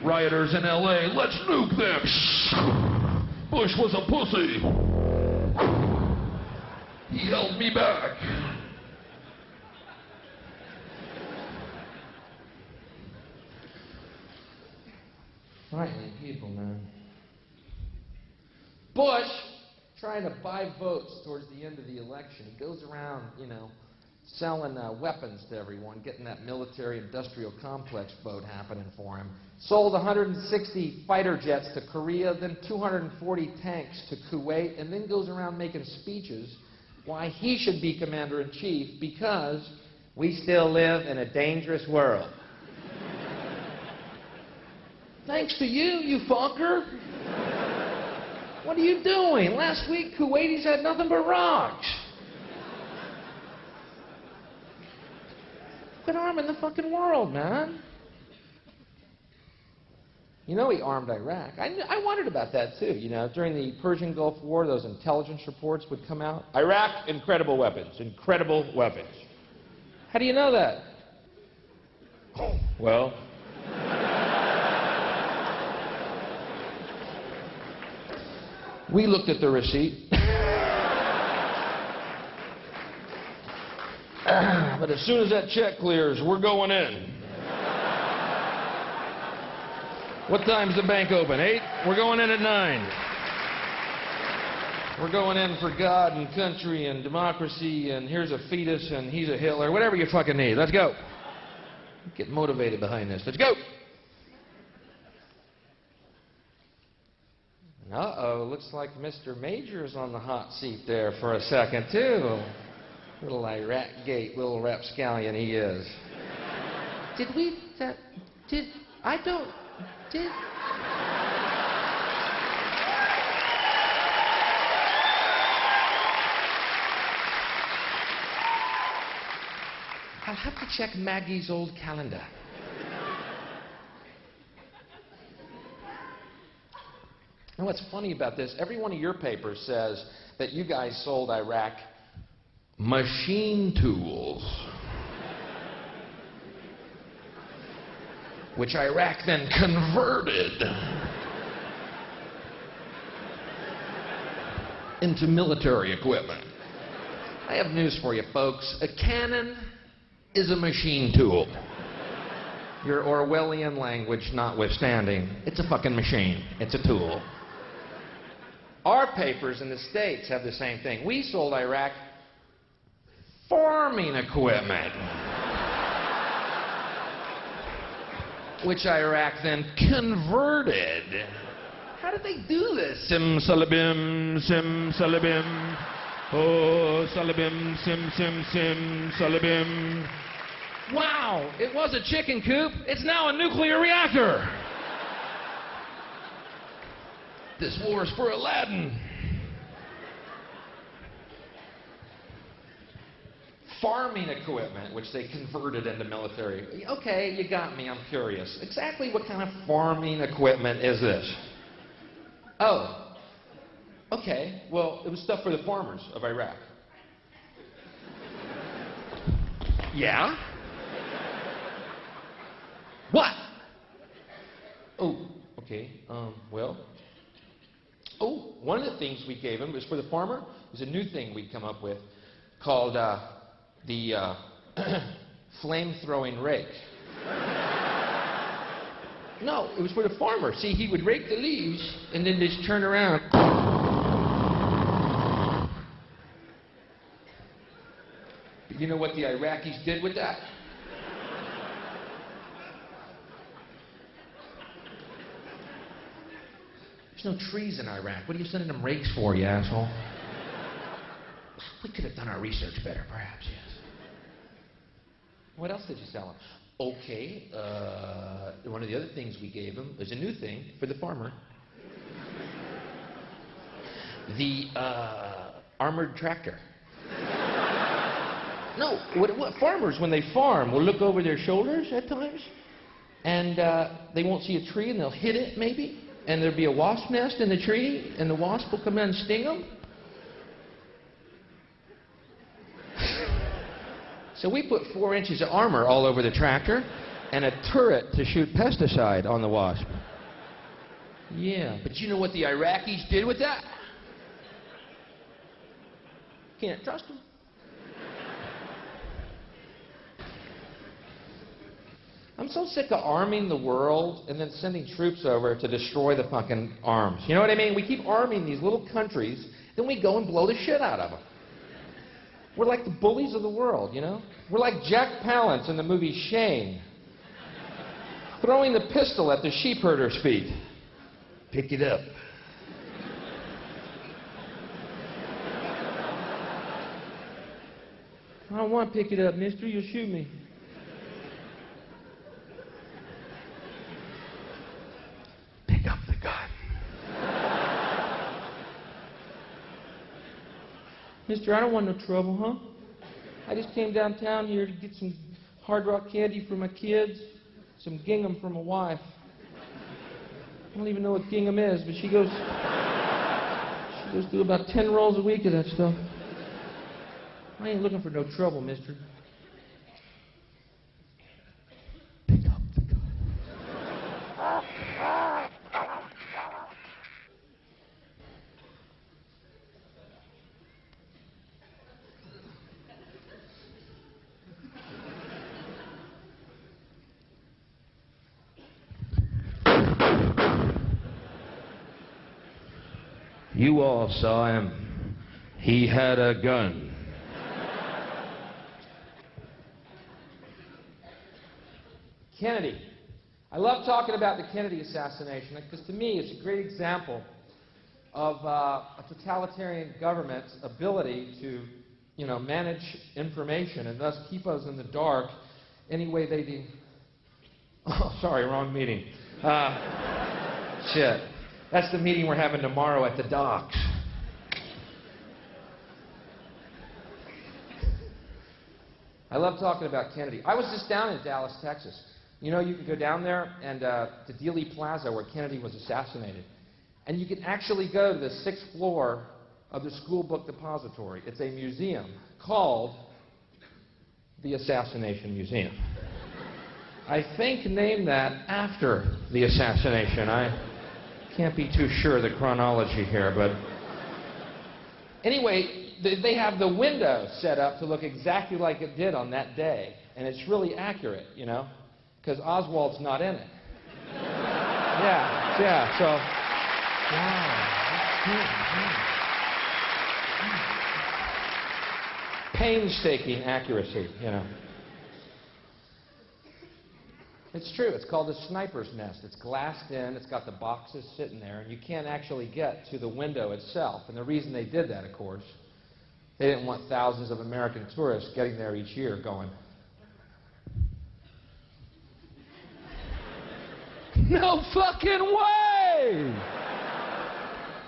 Rioters in LA, let's nuke them. Bush was a pussy. He held me back. Frightening people, man. Bush, trying to buy votes towards the end of the election. He goes around, you know, selling weapons to everyone, getting that military-industrial complex vote happening for him. Sold 160 fighter jets to Korea, then 240 tanks to Kuwait, and then goes around making speeches why he should be commander-in-chief because we still live in a dangerous world. Thanks to you, you fucker. What are you doing? Last week, Kuwaitis had nothing but rocks. Quit arming the fucking world, man. You know he armed Iraq. I wondered about that too. You know, during the Persian Gulf War, those intelligence reports would come out. Iraq, incredible weapons, incredible weapons. How do you know that? Well, we looked at the receipt. But as soon as that check clears, we're going in. What time's the bank open? 8? We're going in at 9. We're going in for God and country and democracy, and here's a fetus and he's a Hitler. Whatever you fucking need. Let's go. Get motivated behind this. Let's go. Uh-oh, looks like Mr. Major's on the hot seat there for a second, too. Little Iraq gate, little rapscallion he is. I'll have to check Maggie's old calendar. And what's funny about this, every one of your papers says that you guys sold Iraq machine tools, which Iraq then converted into military equipment. I have news for you, folks. A cannon is a machine tool. Your Orwellian language notwithstanding, it's a fucking machine. It's a tool. Our papers in the States have the same thing. We sold Iraq farming equipment, which Iraq then converted. How did they do this? Sim-salabim, sim-salabim, oh, salabim, sim-sim-sim, salabim. Wow, it was a chicken coop. It's now a nuclear reactor. This war is for Aladdin. Farming equipment, which they converted into military. Okay, you got me, I'm curious. Exactly what kind of farming equipment is this? Oh, okay, well, it was stuff for the farmers of Iraq. Yeah? What? Oh, okay, well. Oh, one of the things we gave him was for the farmer. It was a new thing we'd come up with called the flame-throwing rake. No, it was for the farmer. See, he would rake the leaves and then just turn around. You know what the Iraqis did with that? There's no trees in Iraq. What are you sending them rakes for, you asshole? We could have done our research better, perhaps, yes. What else did you sell him? Okay, one of the other things we gave him is a new thing for the farmer. The armored tractor. No, what farmers, when they farm, will look over their shoulders at times, and they won't see a tree, and they'll hit it, maybe, and there'll be a wasp nest in the tree, and the wasp will come in and sting them. So we put 4 inches of armor all over the tractor and a turret to shoot pesticide on the wasp. Yeah, but you know what the Iraqis did with that? Can't trust them. I'm so sick of arming the world and then sending troops over to destroy the fucking arms. You know what I mean? We keep arming these little countries, then we go and blow the shit out of them. We're like the bullies of the world, you know? We're like Jack Palance in the movie Shane, throwing the pistol at the sheep herder's feet. Pick it up. I don't want to pick it up, mister. You'll shoot me. Pick up the gun. Mister, I don't want no trouble, huh? I just came downtown here to get some Hard Rock candy for my kids, some gingham for my wife. I don't even know what gingham is, but she goes through about 10 rolls a week of that stuff. I ain't looking for no trouble, mister. Pick up the gun. You all saw him. He had a gun. Kennedy. I love talking about the Kennedy assassination because to me it's a great example of a totalitarian government's ability to, manage information and thus keep us in the dark any way they do. Oh, sorry, wrong meeting. Shit. That's the meeting we're having tomorrow at the docks. I love talking about Kennedy. I was just down in Dallas, Texas. You can go down there and to Dealey Plaza where Kennedy was assassinated. And you can actually go to the 6th floor of the School Book Depository. It's a museum called the Assassination Museum. I think named that after the assassination. I can't be too sure of the chronology here, but anyway, they have the window set up to look exactly like it did on that day, and it's really accurate, because Oswald's not in it. Yeah, so, wow. Painstaking accuracy, It's true. It's called a sniper's nest. It's glassed in. It's got the boxes sitting there, and you can't actually get to the window itself. And the reason they did that, of course, they didn't want thousands of American tourists getting there each year going, no fucking way!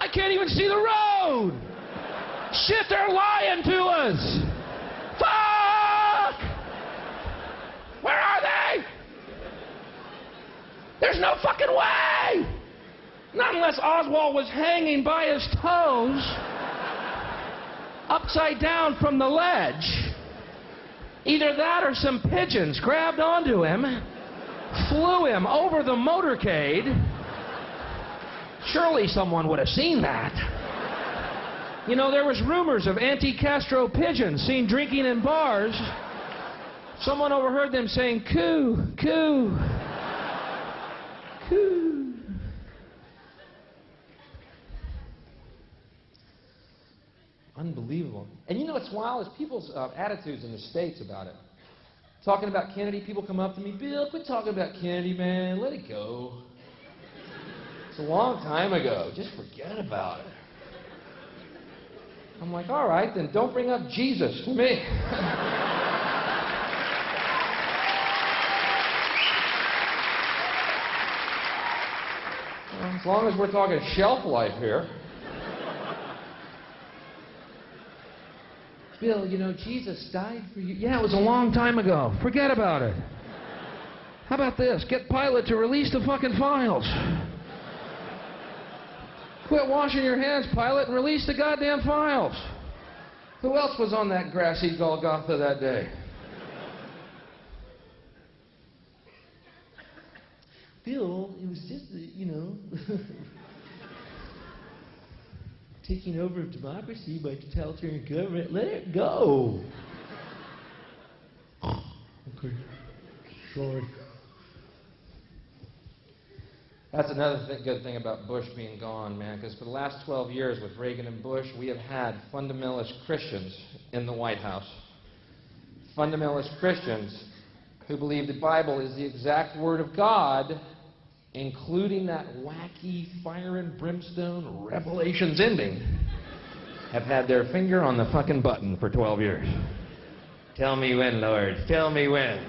I can't even see the road! Shit, they're lying to us! Fuck! Where are they? There's no fucking way! Not unless Oswald was hanging by his toes, upside down from the ledge. Either that or some pigeons grabbed onto him, flew him over the motorcade. Surely someone would have seen that. There was rumors of anti-Castro pigeons seen drinking in bars. Someone overheard them saying, coo, coo. Unbelievable. And what's wild is people's attitudes in the States about it. Talking about Kennedy, people come up to me, Bill, quit talking about Kennedy, man. Let it go. It's a long time ago. Just forget about it. I'm like, all right, then don't bring up Jesus to me. As long as we're talking shelf life here. Bill, Jesus died for you. Yeah, it was a long time ago. Forget about it. How about this? Get Pilate to release the fucking files. Quit washing your hands, Pilate, and release the goddamn files. Who else was on that grassy Golgotha that day? Bill, it was just, taking over of democracy by totalitarian government. Let it go. Okay. Sorry. That's another good thing about Bush being gone, man, because for the last 12 years with Reagan and Bush, we have had fundamentalist Christians in the White House. Fundamentalist Christians who believe the Bible is the exact Word of God, including that wacky fire and brimstone Revelations ending, have had their finger on the fucking button for 12 years. Tell me when, Lord. Tell me when.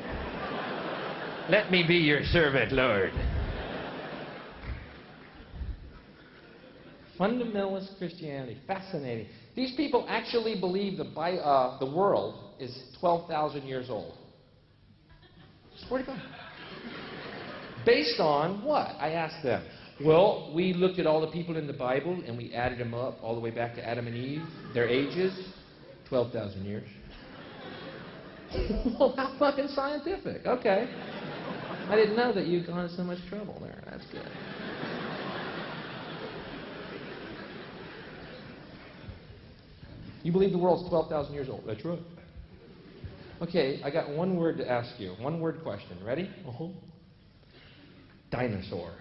Let me be your servant, Lord. Fundamentalist Christianity. Fascinating. These people actually believe the world is 12,000 years old. Swear to God. Based on what? I asked them. Well, we looked at all the people in the Bible, and we added them up all the way back to Adam and Eve. Their ages, 12,000 years. Well, how fucking scientific. Okay. I didn't know that you'd gone to so much trouble there. That's good. You believe the world's 12,000 years old? That's right. Okay, I got one word to ask you. One word question. Ready? Dinosaur.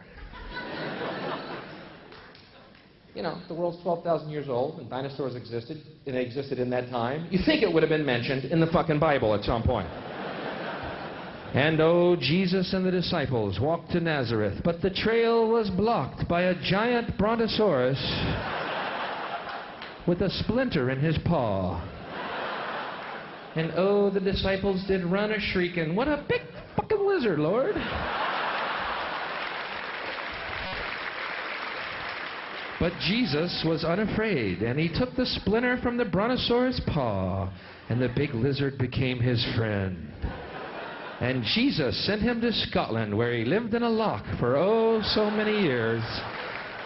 You know, the world's 12,000 years old, and dinosaurs existed, and they existed in that time. You think it would have been mentioned in the fucking Bible at some point. And oh, Jesus and the disciples walked to Nazareth, but the trail was blocked by a giant brontosaurus with a splinter in his paw. And oh, the disciples did run a-shrieking, what a big fucking lizard, Lord. But Jesus was unafraid, and he took the splinter from the brontosaurus' paw, and the big lizard became his friend. And Jesus sent him to Scotland, where he lived in a loch for oh so many years,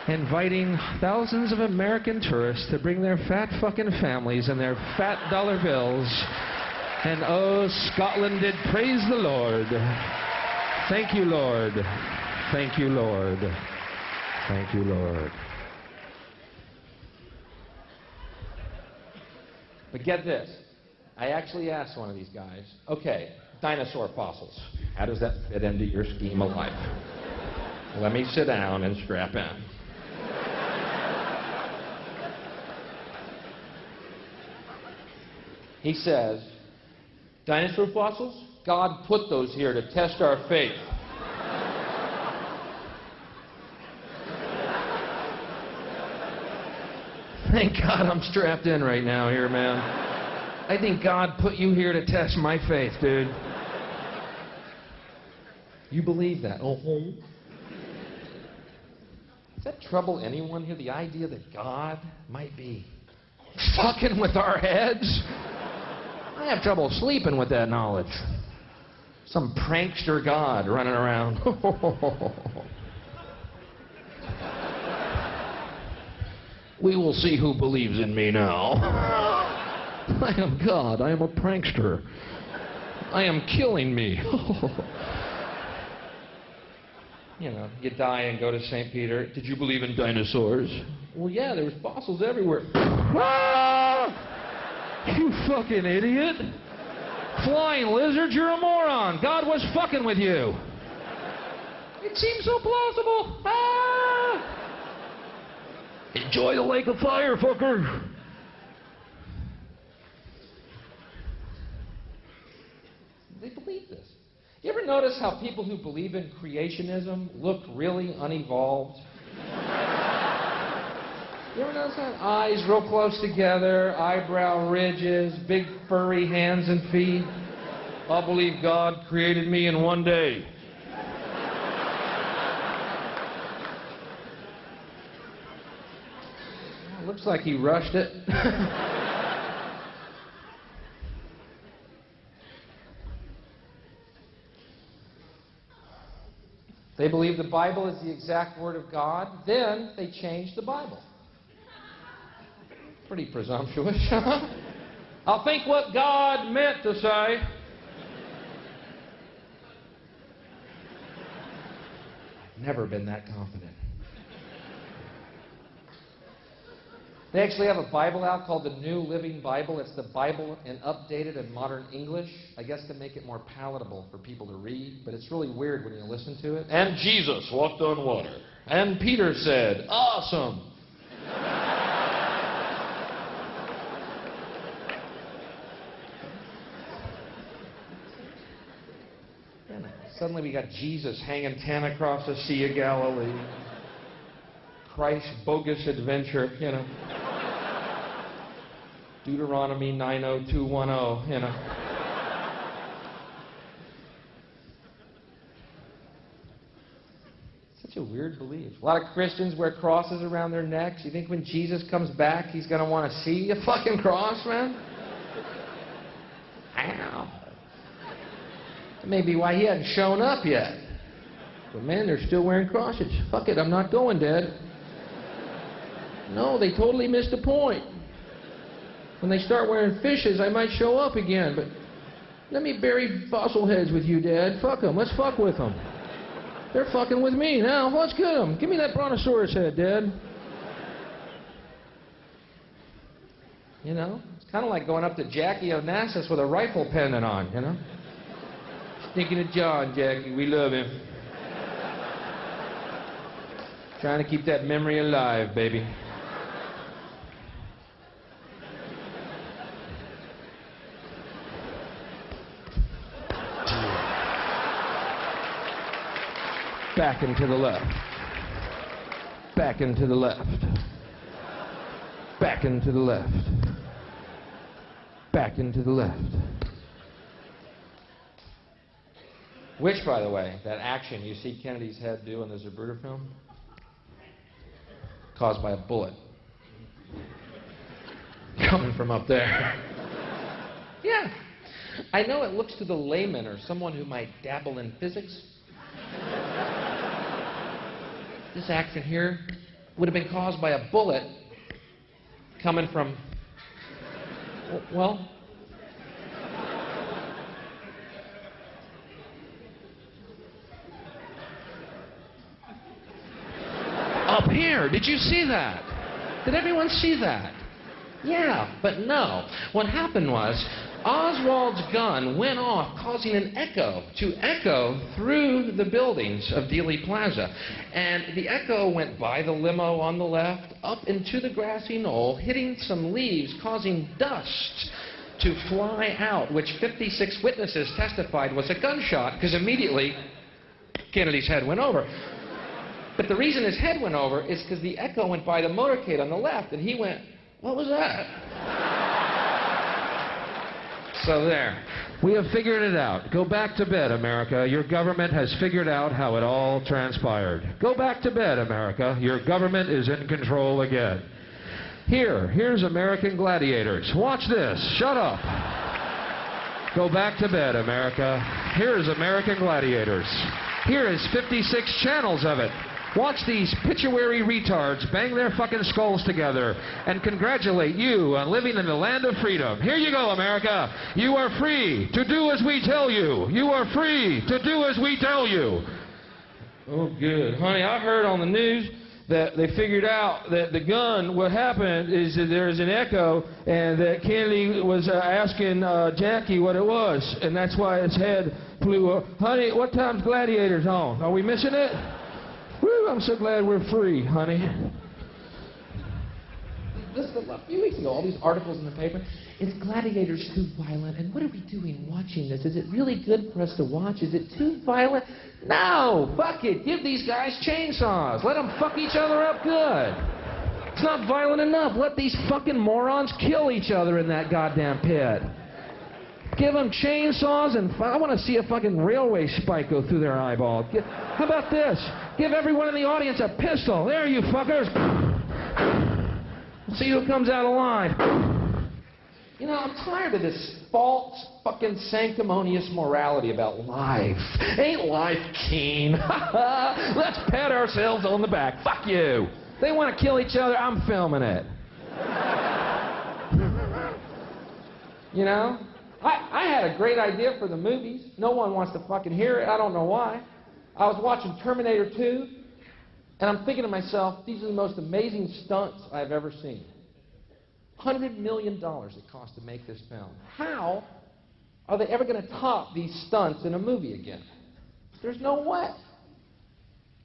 inviting thousands of American tourists to bring their fat fucking families and their fat dollar bills. And oh, Scotland did praise the Lord. Thank you, Lord. Thank you, Lord. Thank you, Lord. But get this. I actually asked one of these guys, okay, dinosaur fossils. How does that fit into your scheme of life? Let me sit down and strap in. He says, dinosaur fossils? God put those here to test our faith. Thank God I'm strapped in right now here, man. I think God put you here to test my faith, dude. You believe that? Uh-huh. Does that trouble anyone here? The idea that God might be fucking with our heads? I have trouble sleeping with that knowledge. Some prankster God running around. We will see who believes in me now. I am God. I am a prankster. I am killing me. You know, you die and go to St. Peter. Did you believe in dinosaurs? Well, yeah, there was fossils everywhere. You fucking idiot. Flying lizard, you're a moron. God was fucking with you. It seems so plausible. Enjoy the lake of fire, fucker. They believe this. You ever notice how people who believe in creationism look really unevolved? You ever notice that? Eyes real close together, eyebrow ridges, big furry hands and feet. I believe God created me in one day. Well, looks like he rushed it. They believe the Bible is the exact Word of God. Then they changed the Bible. Pretty presumptuous. I'll think what God meant to say. I've never been that confident. They actually have a Bible out called the New Living Bible. It's the Bible in updated and modern English, I guess to make it more palatable for people to read, but it's really weird when you listen to it. And Jesus walked on water. And Peter said, awesome. And suddenly we got Jesus hanging 10 across the Sea of Galilee. Christ's bogus adventure, you know. Deuteronomy 90210, you know. Such a weird belief. A lot of Christians wear crosses around their necks. You think when Jesus comes back, he's going to want to see a fucking cross, man? Ow. That may be why he hadn't shown up yet. But man, they're still wearing crosses. Fuck it, I'm not going, Dad. No, they totally missed the point. When they start wearing fishes, I might show up again, but let me bury fossil heads with you, Dad. Fuck them. Let's fuck with them. They're fucking with me now. Let's get them. Give me that brontosaurus head, Dad. You know, it's kind of like going up to Jackie Onassis with a rifle pendant on, you know? Thinking of John, Jackie. We love him. Trying to keep that memory alive, baby. Back and to the left. Back and to the left. Back and to the left. Back and to the left. Which, by the way, that action you see Kennedy's head do in the Zapruder film, caused by a bullet coming from up there. Yeah. I know it looks to the layman or someone who might dabble in physics. This action here would have been caused by a bullet coming from, well, up here. Did you see that? Did everyone see that? Yeah, but no. What happened was Oswald's gun went off, causing an echo through the buildings of Dealey Plaza. And the echo went by the limo on the left, up into the grassy knoll, hitting some leaves, causing dust to fly out, which 56 witnesses testified was a gunshot, because immediately Kennedy's head went over. But the reason his head went over is because the echo went by the motorcade on the left, and he went, "What was that?" So there. We have figured it out. Go back to bed, America. Your government has figured out how it all transpired. Go back to bed, America. Your government is in control again. Here's American Gladiators. Watch this. Shut up. Go back to bed, America. Here's American Gladiators. Here is 56 channels of it. Watch these pituitary retards bang their fucking skulls together and congratulate you on living in the land of freedom. Here you go, America. You are free to do as we tell you. You are free to do as we tell you. Oh, good. Honey, I heard on the news that they figured out that the gun, what happened is that there's an echo and that Kennedy was asking Jackie what it was, and that's why his head flew up. Honey, what time's Gladiators on? Are we missing it? Woo, I'm so glad we're free, honey. Listen, a few weeks ago, all these articles in the paper, is Gladiators too violent? And what are we doing watching this? Is it really good for us to watch? Is it too violent? No, fuck it. Give these guys chainsaws. Let them fuck each other up good. It's not violent enough. Let these fucking morons kill each other in that goddamn pit. Give them chainsaws and I want to see a fucking railway spike go through their eyeball. How about this? Give everyone in the audience a pistol. There, you fuckers. See who comes out alive. You know, I'm tired of this false fucking sanctimonious morality about life. Ain't life keen? Let's pat ourselves on the back. Fuck you. They want to kill each other. I'm filming it. You know? I had a great idea for the movies. No one wants to fucking hear it. I don't know why. I was watching Terminator 2, and I'm thinking to myself, these are the most amazing stunts I've ever seen. $100 million it cost to make this film. How are they ever going to top these stunts in a movie again? There's no way.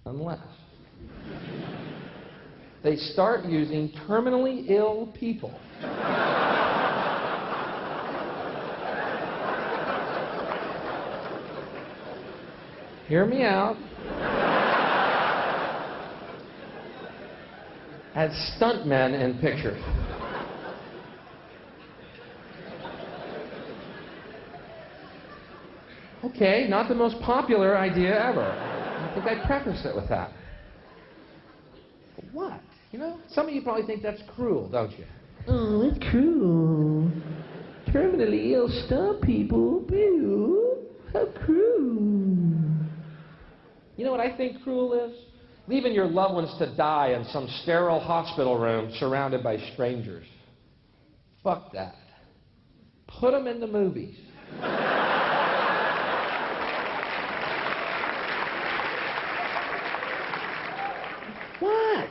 Unless they start using terminally ill people. Hear me out. As stuntmen in pictures. Okay, not the most popular idea ever. I think I prefaced it with that. But what? You know, some of you probably think that's cruel, don't you? Oh, it's cruel. Terminally ill stunt people. Ew, how cruel. You know what I think cruel is? Leaving your loved ones to die in some sterile hospital room surrounded by strangers. Fuck that. Put them in the movies. What?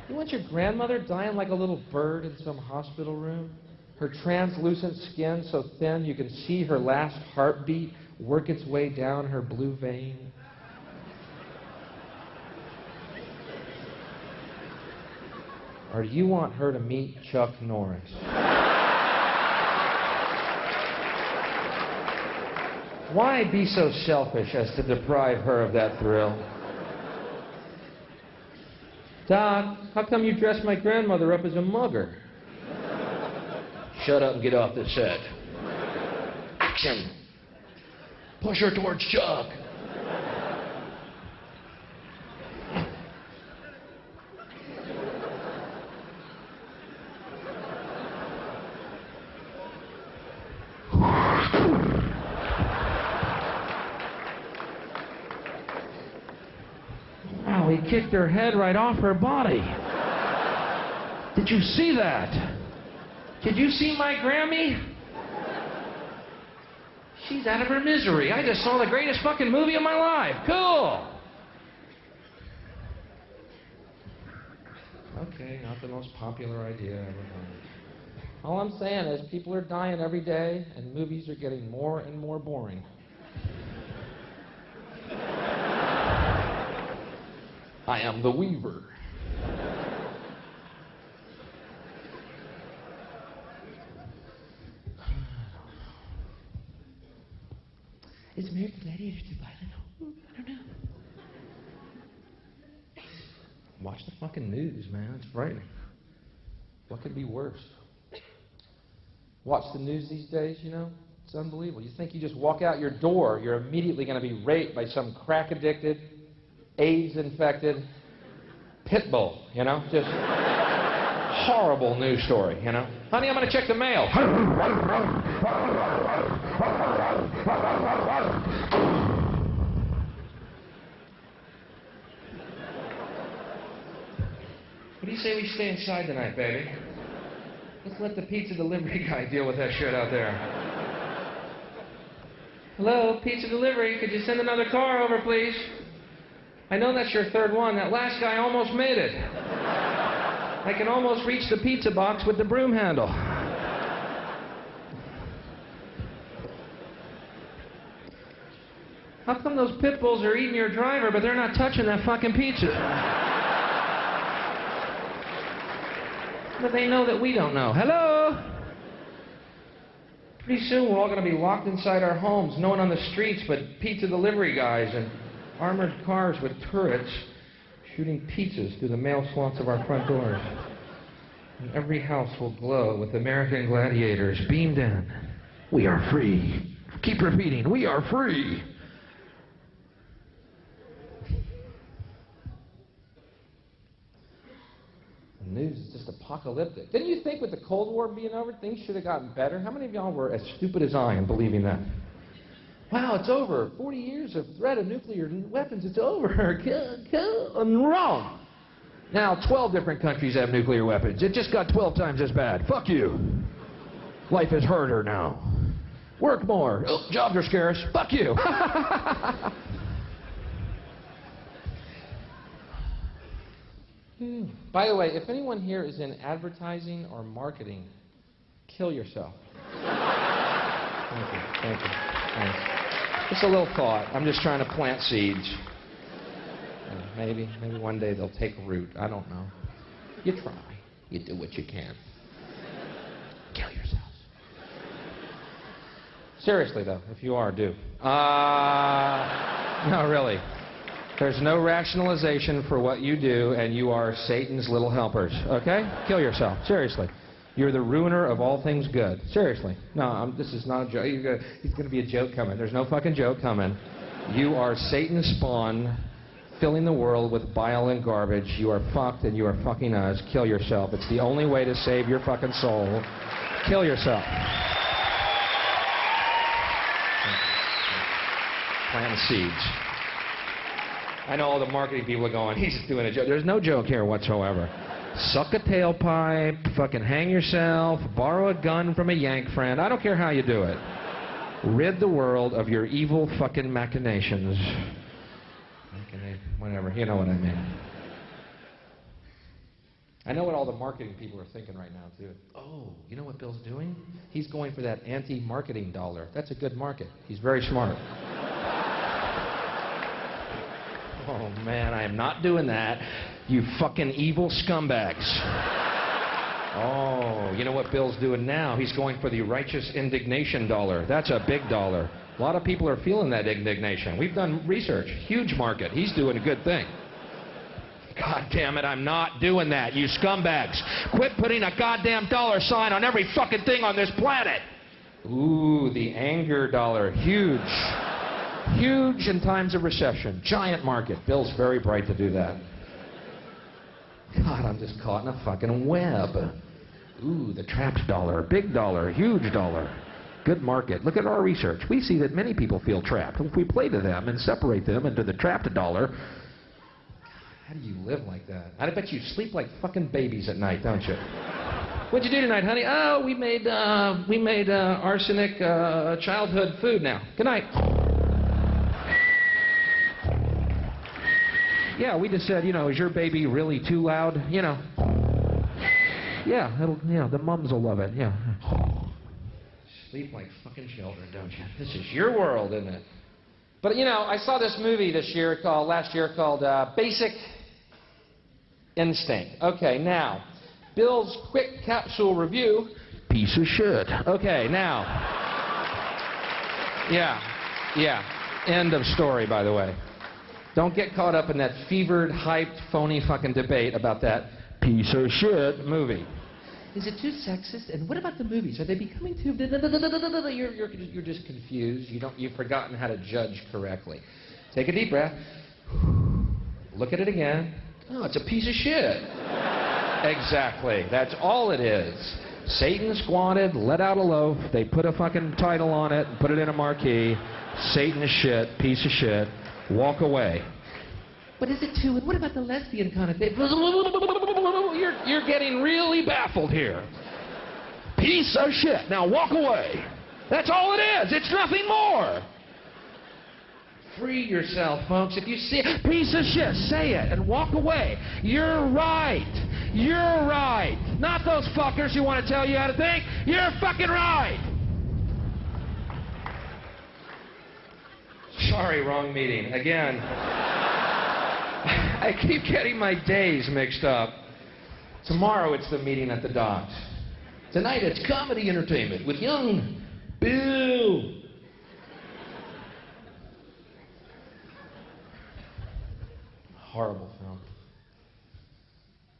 You want your grandmother dying like a little bird in some hospital room? Her translucent skin so thin you can see her last heartbeat work its way down her blue vein? Or do you want her to meet Chuck Norris? Why be so selfish as to deprive her of that thrill? Doc, how come you dressed my grandmother up as a mugger? Shut up and get off the set. Action! Push her towards Chuck. Wow, he kicked her head right off her body. Did you see that? Did you see my Grammy? She's out of her misery. I just saw the greatest fucking movie of my life. Cool. Okay, not the most popular idea ever done. All I'm saying is people are dying every day and movies are getting more and more boring. I am the Weaver. Is American Gladiator too violent? I don't know. Watch the fucking news, man. It's frightening. What could be worse? Watch the news these days, you know? It's unbelievable. You think you just walk out your door, you're immediately going to be raped by some crack-addicted, AIDS-infected pit bull, you know? Just horrible news story, you know? Honey, I'm going to check the mail. What do you say we stay inside tonight, baby? Let's let the pizza delivery guy deal with that shit out there. Hello, pizza delivery. Could you send another car over, please? I know that's your third one. That last guy almost made it. I can almost reach the pizza box with the broom handle. How come those pit bulls are eating your driver, but they're not touching that fucking pizza? But they know that we don't know. Hello? Pretty soon we're all going to be locked inside our homes, no one on the streets but pizza delivery guys and armored cars with turrets shooting pizzas through the mail slots of our front doors. And every house will glow with American gladiators beamed in. We are free. Keep repeating, we are free. The news is just apocalyptic. Didn't you think with the Cold War being over, things should have gotten better? How many of y'all were as stupid as I in believing that? Wow, it's over. 40 years of threat of nuclear weapons, it's over. I'm wrong. Now 12 different countries have nuclear weapons. It just got 12 times as bad. Fuck you. Life is harder now. Work more. Oh, jobs are scarce. Fuck you. By the way, if anyone here is in advertising or marketing, kill yourself. Thank you. Thank you. Thanks. Just a little thought. I'm just trying to plant seeds. Maybe one day they'll take root. I don't know. You try. You do what you can. Kill yourselves. Seriously, though, if you are, do. No, really. There's no rationalization for what you do, and you are Satan's little helpers, okay? Kill yourself. Seriously. You're the ruiner of all things good. Seriously. No, this is not a joke. He's going to be a joke coming. There's no fucking joke coming. You are Satan's spawn, filling the world with bile and garbage. You are fucked, and you are fucking us. Kill yourself. It's the only way to save your fucking soul. Kill yourself. Plant seeds. I know all the marketing people are going, he's doing a joke. There's no joke here whatsoever. Suck a tailpipe, fucking hang yourself, borrow a gun from a Yank friend. I don't care how you do it. Rid the world of your evil fucking machinations. Whatever, you know what I mean. I know what all the marketing people are thinking right now, too. Oh, you know what Bill's doing? He's going for that anti-marketing dollar. That's a good market. He's very smart. Oh, man, I am not doing that, you fucking evil scumbags. Oh, you know what Bill's doing now? He's going for the righteous indignation dollar. That's a big dollar. A lot of people are feeling that indignation. We've done research. Huge market. He's doing a good thing. God damn it, I'm not doing that, you scumbags. Quit putting a goddamn dollar sign on every fucking thing on this planet. Ooh, the anger dollar. Huge. Huge in times of recession. Giant market. Bill's very bright to do that. God, I'm just caught in a fucking web. Ooh, the trapped dollar. Big dollar. Huge dollar. Good market. Look at our research. We see that many people feel trapped. If we play to them and separate them into the trapped dollar, God, how do you live like that? I bet you sleep like fucking babies at night, don't you? What'd you do tonight, honey? Oh, we made arsenic childhood food now. Good night. Yeah, we just said, you know, is your baby really too loud? You know. Yeah, the mums will love it. Yeah. Sleep like fucking children, don't you? This is your world, isn't it? But you know, I saw this movie last year called Basic Instinct. Okay, now, Bill's quick capsule review. Piece of shit. Okay, now. Yeah. End of story, by the way. Don't get caught up in that fevered, hyped, phony fucking debate about that piece of shit movie. Is it too sexist? And what about the movies? Are they becoming too... You're just confused. You've forgotten how to judge correctly. Take a deep breath. Look at it again. Oh, it's a piece of shit. Exactly. That's all it is. Satan squatted, let out a loaf. They put a fucking title on it and put it in a marquee. Satan is shit, piece of shit. Walk away. But is it too? And what about the lesbian connotation? You're getting really baffled here. Piece of shit. Now walk away. That's all it is. It's nothing more. Free yourself, folks. If you see a piece of shit, say it and walk away. You're right. You're right. Not those fuckers who want to tell you how to think. You're fucking right. Sorry, wrong meeting. Again, I keep getting my days mixed up. Tomorrow it's the meeting at the docks. Tonight it's comedy entertainment with young Bill. Horrible film.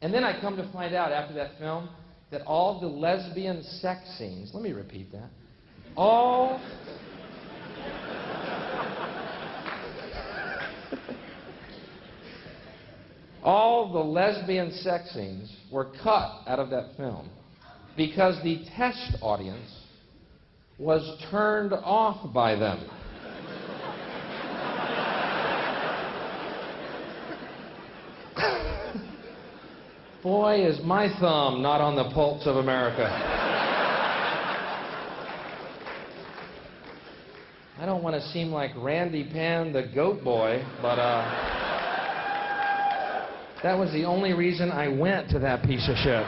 And then I come to find out after that film that all the lesbian sex scenes, let me repeat that, all the lesbian sex scenes were cut out of that film because the test audience was turned off by them. Boy, is my thumb not on the pulse of America. I don't want to seem like Randy Pan the goat boy, but that was the only reason I went to that piece of shit.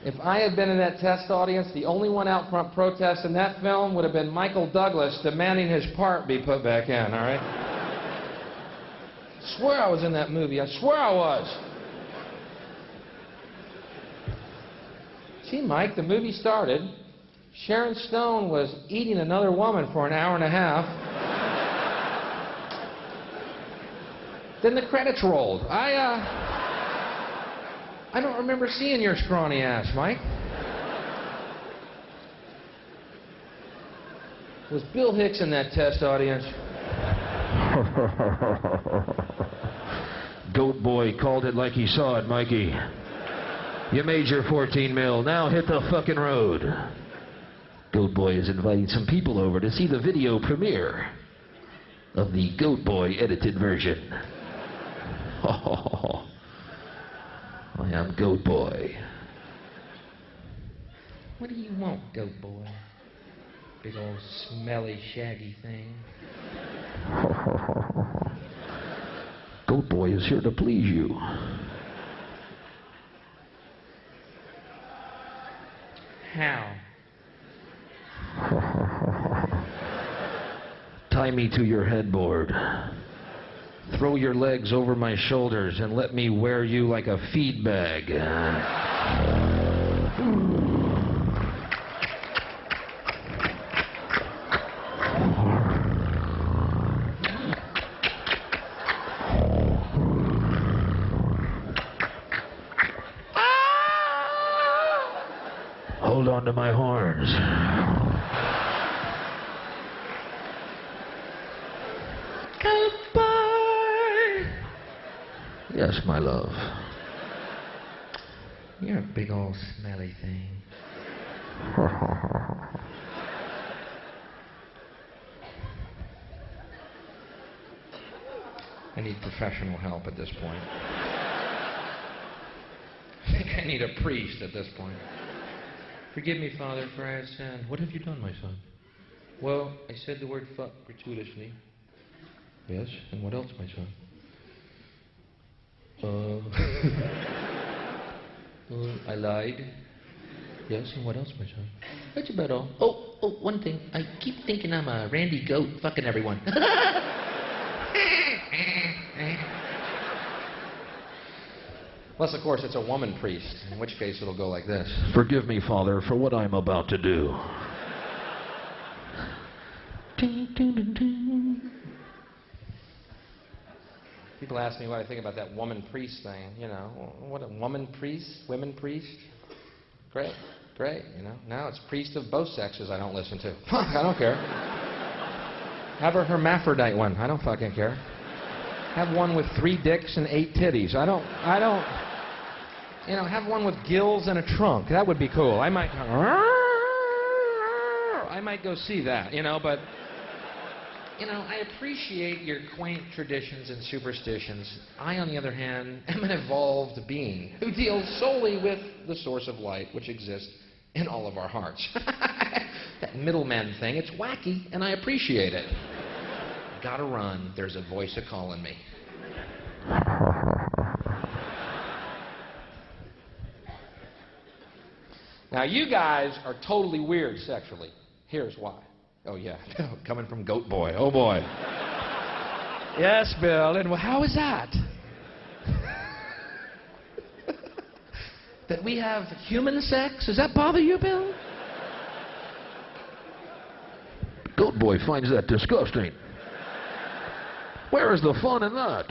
If I had been in that test audience, the only one out front protesting that film would have been Michael Douglas demanding his part be put back in, all right? I swear I was in that movie. I swear I was. See, Mike, the movie started. Sharon Stone was eating another woman for an hour and a half. Then the credits rolled. I don't remember seeing your scrawny ass, Mike. Was Bill Hicks in that test audience? Goat boy called it like he saw it, Mikey. You made your 14 mil. Now hit the fucking road. Goat Boy is inviting some people over to see the video premiere of the Goat Boy edited version. I am Goat Boy. What do you want, Goat Boy? Big old smelly, shaggy thing. Goat Boy is here to please you. How? Tie me to your headboard. Throw your legs over my shoulders and let me wear you like a feed bag. Hold on to my horns. Goodbye. Yes, my love. You're a big old smelly thing. I need professional help at this point. I think I need a priest at this point. Forgive me, Father, for I have sinned. What have you done, my son? Well, I said the word fuck gratuitously. Yes, and what else, my son? I lied. Yes, and what else, my son? That's about all. Oh, one thing. I keep thinking I'm a Randy Goat fucking everyone. Unless, of course, it's a woman priest, in which case it'll go like this. Forgive me, Father, for what I'm about to do. People ask me what I think about that woman priest thing. You know, what a woman priest, women priest. Great, you know. Now it's priest of both sexes I don't listen to. Fuck, I don't care. Have a hermaphrodite one. I don't fucking care. Have one with 3 dicks and 8 titties. I don't, you know, have one with gills and a trunk. That would be cool. I might go see that, you know, but, you know, I appreciate your quaint traditions and superstitions. I, on the other hand, am an evolved being who deals solely with the source of light, which exists in all of our hearts. That middleman thing, it's wacky, and I appreciate it. Gotta run. There's a voice a-calling me. Now, you guys are totally weird sexually. Here's why. Oh, yeah. Coming from Goat Boy. Oh, boy. Yes, Bill. And how is that? That we have human sex? Does that bother you, Bill? Goat Boy finds that disgusting. Where is the fun in that?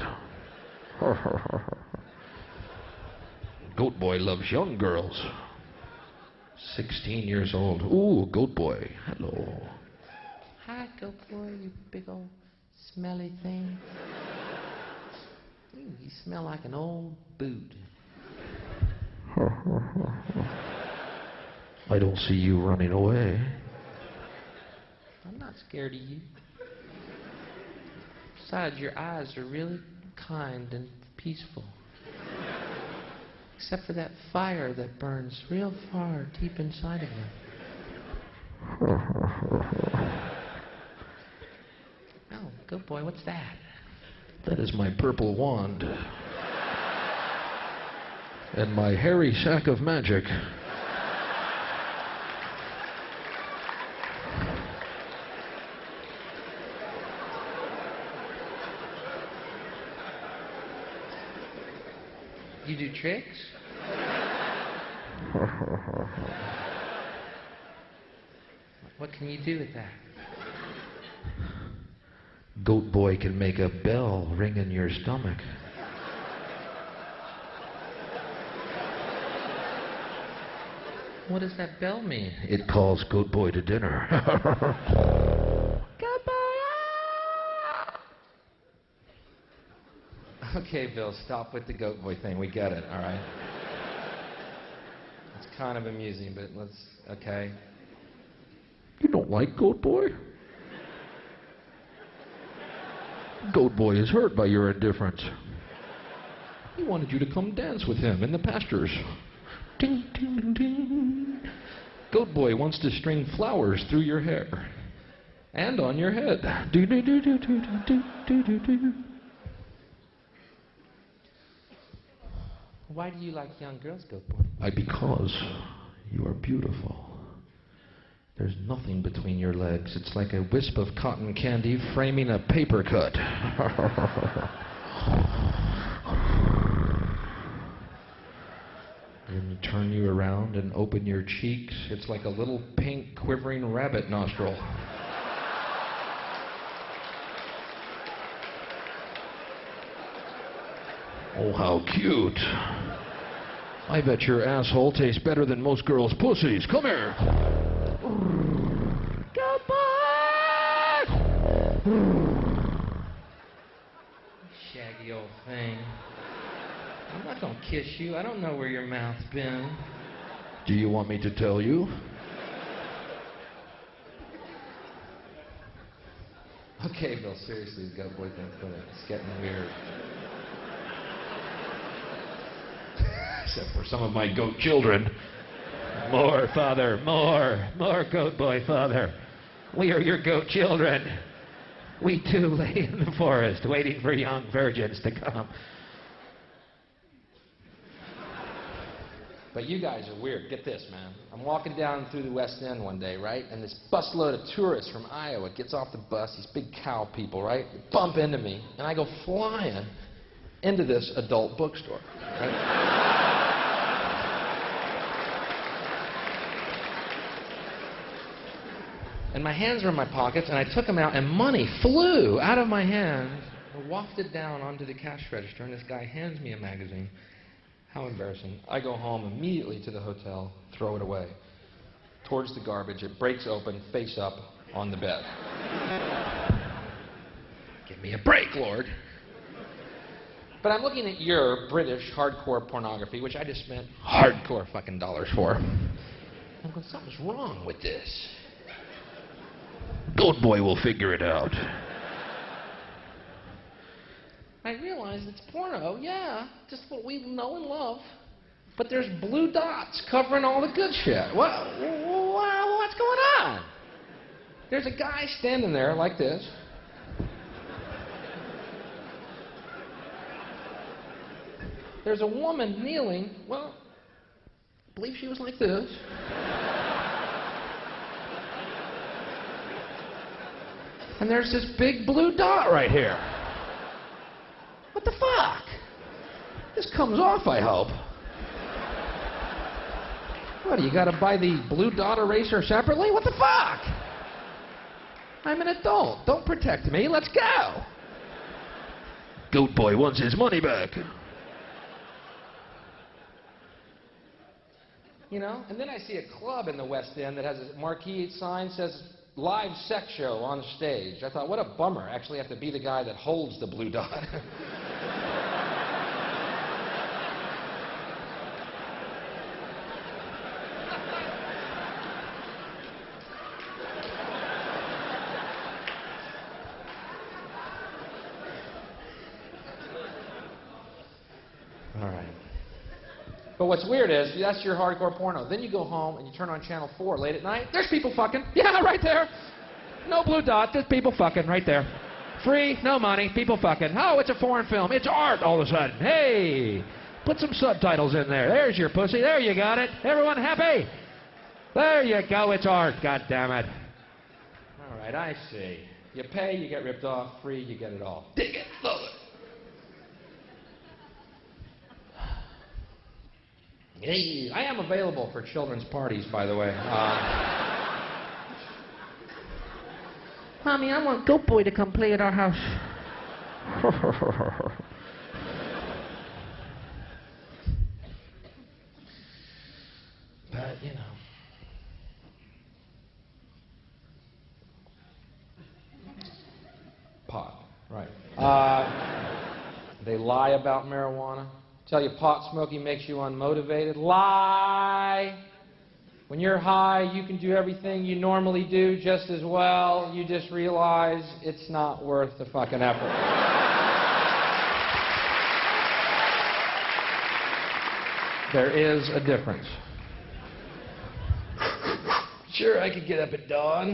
Goat Boy loves young girls. 16 years old. Ooh, Goat Boy. Hello. Hi, Goat Boy, you big old smelly thing. Ooh, you smell like an old boot. I don't see you running away. I'm not scared of you. Besides, your eyes are really kind and peaceful. Except for that fire that burns real far deep inside of them. Oh, Goat Boy, what's that? That is my purple wand. And my hairy sack of magic. You do tricks? What can you do with that? Goat Boy can make a bell ring in your stomach. What does that bell mean? It calls Goat Boy to dinner. Goat Boy! Okay, Bill, stop with the Goat Boy thing. We get it, all right? It's kind of amusing, but let's, okay. don't like Goat Boy? Goat Boy is hurt by your indifference. He wanted you to come dance with him in the pastures. Ding, ding, ding. Goat Boy wants to string flowers through your hair and on your head. Do, do, do, do, do, do, do, do, do. Why do you like young girls, Goat Boy? Because you are beautiful. There's nothing between your legs. It's like a wisp of cotton candy framing a paper cut. When you turn you around and open your cheeks, it's like a little pink quivering rabbit nostril. Oh, how cute. I bet your asshole tastes better than most girls' pussies. Come here. Goat Boy! Shaggy old thing. I'm not gonna kiss you. I don't know where your mouth's been. Do you want me to tell you? Okay, Bill, seriously, the Goat Boy thing's it's getting weird. Except for some of my goat children. More, Father, more. More, Goat Boy, Father. We are your goat children. We too lay in the forest waiting for young virgins to come. But you guys are weird. Get this, man. I'm walking down through the West End one day, right? And this busload of tourists from Iowa gets off the bus, these big cow people, right? They bump into me, and I go flying into this adult bookstore, right? And my hands were in my pockets, and I took them out, and money flew out of my hands, wafted down onto the cash register, and this guy hands me a magazine. How embarrassing. I go home immediately to the hotel, throw it away. Towards the garbage, it breaks open, face up, on the bed. Give me a break, Lord. But I'm looking at your British hardcore pornography, which I just spent hardcore fucking dollars for. I'm going, something's wrong with this. Goat Boy will figure it out. I realize it's porno, yeah, just what we know and love. But there's blue dots covering all the good shit. What's going on? There's a guy standing there like this. There's a woman kneeling, well, I believe she was like this. And there's this big blue dot right here. What the fuck? This comes off, I hope. What, you gotta buy the blue dot eraser separately? What the fuck? I'm an adult. Don't protect me. Let's go. Goat Boy wants his money back. You know? And then I see a club in the West End that has a marquee sign that says live sex show on stage. I thought, what a bummer. I actually have to be the guy that holds the blue dot. All right. But what's weird is, that's your hardcore porno. Then you go home and you turn on Channel 4 late at night. There's people fucking. Yeah, right there. No blue dot. There's people fucking right there. Free, no money, people fucking. Oh, it's a foreign film. It's art all of a sudden. Hey, put some subtitles in there. There's your pussy. There you got it. Everyone happy? There you go. It's art. God damn it. All right, I see. You pay, you get ripped off. Free, you get it all. Dig it. Love it. Hey, I am available for children's parties, by the way. Mommy, I want Goat Boy to come play at our house. But, you know. Pot, right. They lie about marijuana. Tell you pot smoking makes you unmotivated. Lie. When you're high, you can do everything you normally do just as well. You just realize it's not worth the fucking effort. There is a difference. Sure, I could get up at dawn,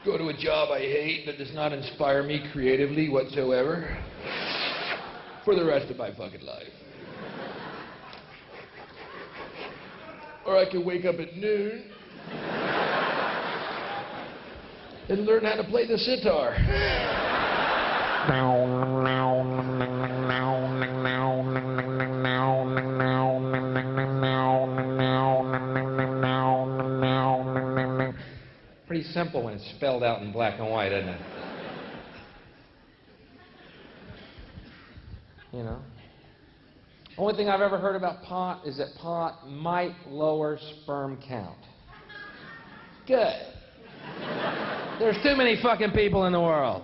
go to a job I hate that does not inspire me creatively whatsoever for the rest of my fucking life. Or I could wake up at noon and learn how to play the sitar. Pretty simple when it's spelled out in black and white, isn't it? You know? Only thing I've ever heard about pot is that pot might lower sperm count. Good. There's too many fucking people in the world.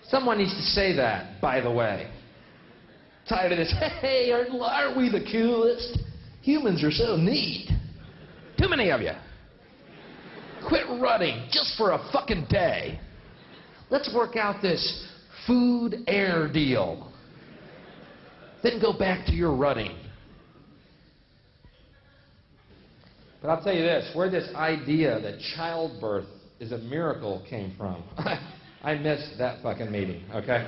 Someone needs to say that, by the way. Tired of this, hey, aren't we the coolest? Humans are so neat. Too many of you. Quit running just for a fucking day. Let's work out this food-air deal. Then go back to your running. But I'll tell you this, where this idea that childbirth is a miracle came from, I missed that fucking meeting, okay?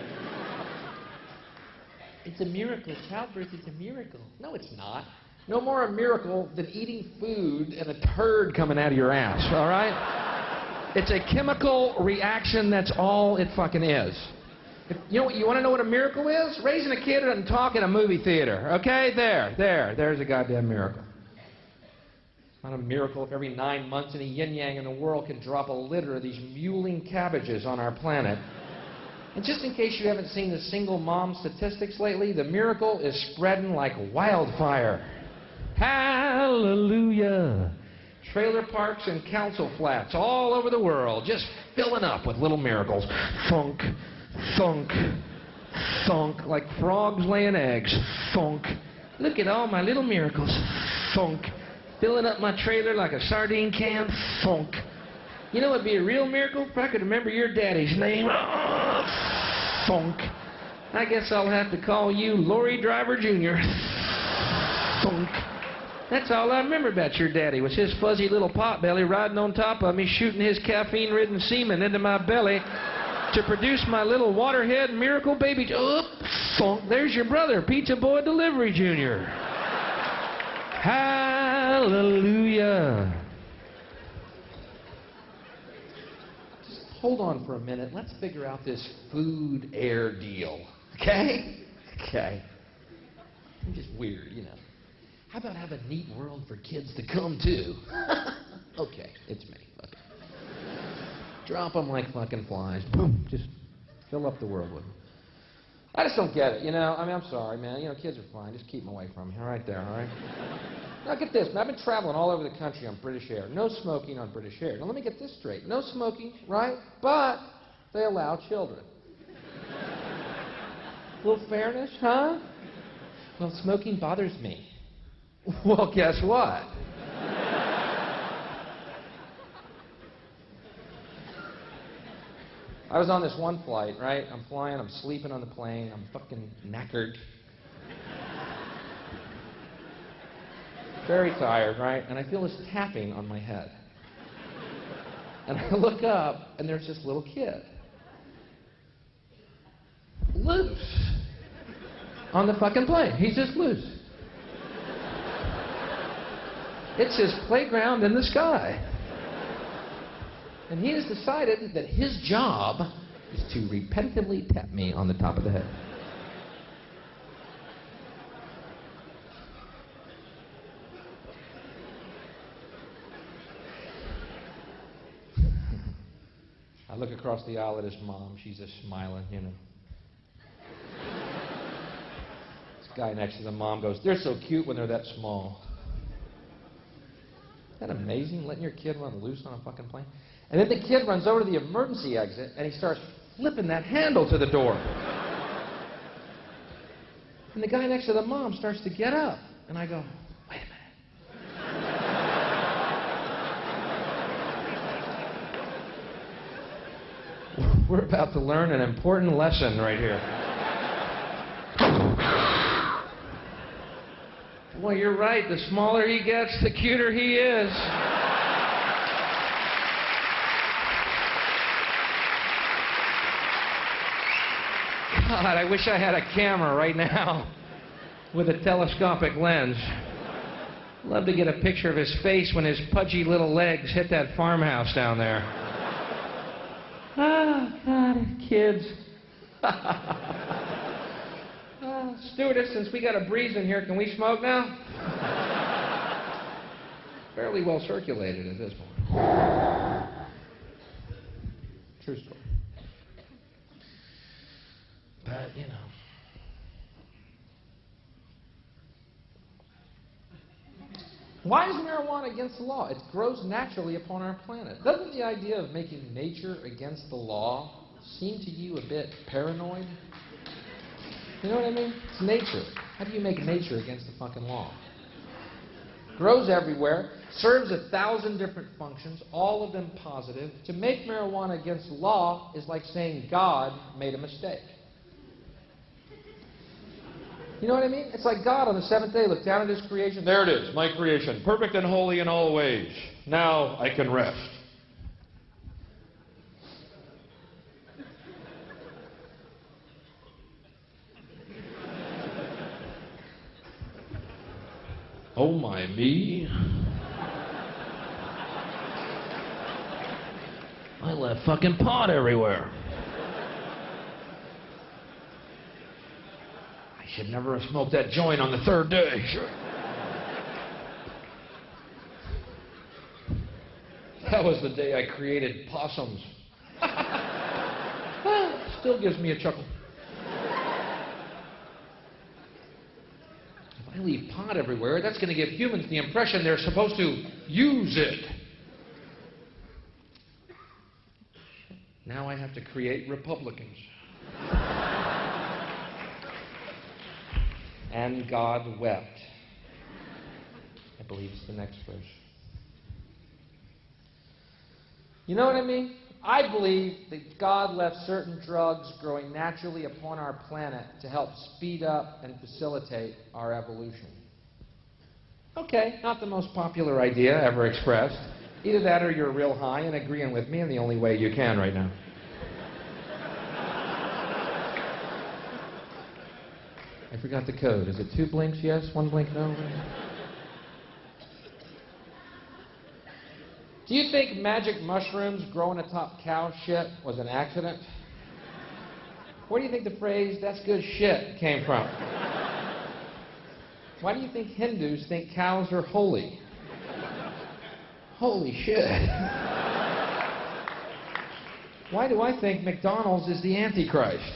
It's a miracle. Childbirth is a miracle. No, it's not. No more a miracle than eating food and a turd coming out of your ass, all right? It's a chemical reaction, that's all it fucking is. You want to know what a miracle is? Raising a kid and talk in a movie theater, okay? There's a goddamn miracle. It's not a miracle if every 9 months any yin-yang in the world can drop a litter of these mewling cabbages on our planet. And just in case you haven't seen the single mom statistics lately, the miracle is spreading like wildfire. Hallelujah. Trailer parks and council flats all over the world just filling up with little miracles. Thunk, thunk, thunk, like frogs laying eggs. Thunk. Look at all my little miracles. Thunk. Filling up my trailer like a sardine can. Thunk. You know what would be a real miracle? If I could remember your daddy's name. Thunk. I guess I'll have to call you Lorry Driver Jr. Thunk. That's all I remember about your daddy was his fuzzy little potbelly riding on top of me, shooting his caffeine-ridden semen into my belly to produce my little waterhead miracle baby. Thunk. There's your brother, Pizza Boy Delivery Jr. Hallelujah. Hold on for a minute. Let's figure out this food-air deal. Okay? Okay. I'm just weird, you know. How about have a neat world for kids to come to? Okay, it's me. Fuck it. Drop them like fucking flies. Boom. Just fill up the world with them. I just don't get it, you know. I mean, I'm sorry, man. You know, kids are fine. Just keep them away from me. All right there, all right? Now, get this. Man, I've been traveling all over the country on British Air. No smoking on British Air. Now, let me get this straight. No smoking, right? But they allow children. A little fairness, huh? Well, smoking bothers me. Well, guess what? I was on this one flight, right? I'm flying, I'm sleeping on the plane, I'm fucking knackered. Very tired, right? And I feel this tapping on my head. And I look up, and there's this little kid. Loose. On the fucking plane. He's just loose. It's his playground in the sky. And he has decided that his job is to repetitively tap me on the top of the head. I look across the aisle at his mom. She's just smiling, you know. This guy next to the mom goes, "They're so cute when they're that small." Isn't that amazing, letting your kid run loose on a fucking plane? And then the kid runs over to the emergency exit, and he starts flipping that handle to the door. And the guy next to the mom starts to get up. And I go, wait a minute. We're about to learn an important lesson right here. Well, you're right. The smaller he gets, the cuter he is. God, I wish I had a camera right now with a telescopic lens. Love to get a picture of his face when his pudgy little legs hit that farmhouse down there. Ah, God, kids. Stewardess, since we got a breeze in here, can we smoke now? Fairly well circulated at this point. True story. But, you know. Why is marijuana against the law? It grows naturally upon our planet. Doesn't the idea of making nature against the law seem to you a bit paranoid? You know what I mean? It's nature. How do you make nature against the fucking law? Grows everywhere, serves 1,000 different functions, all of them positive. To make marijuana against the law is like saying God made a mistake. You know what I mean? It's like God on the seventh day looked down at his creation. There it is, my creation, perfect and holy in all ways. Now I can rest. Oh my me. I left fucking pot everywhere. I should never have smoked that joint on the third day. That was the day I created possums. Still gives me a chuckle. If I leave pot everywhere, that's going to give humans the impression they're supposed to use it. Now I have to create Republicans. And God wept. I believe it's the next verse. You know what I mean? I believe that God left certain drugs growing naturally upon our planet to help speed up and facilitate our evolution. Okay, not the most popular idea ever expressed. Either that or you're real high and agreeing with me in the only way you can right now. I forgot the code. Is it 2 blinks yes, 1 blink no? Do you think magic mushrooms growing atop cow shit was an accident? Where do you think the phrase, that's good shit, came from? Why do you think Hindus think cows are holy? Holy shit. Why do I think McDonald's is the Antichrist?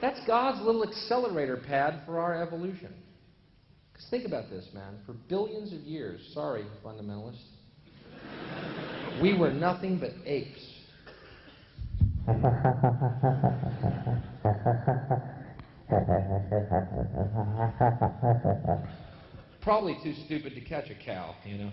That's God's little accelerator pad for our evolution. Because think about this, man. For billions of years, sorry, fundamentalists, we were nothing but apes. Probably too stupid to catch a cow, you know.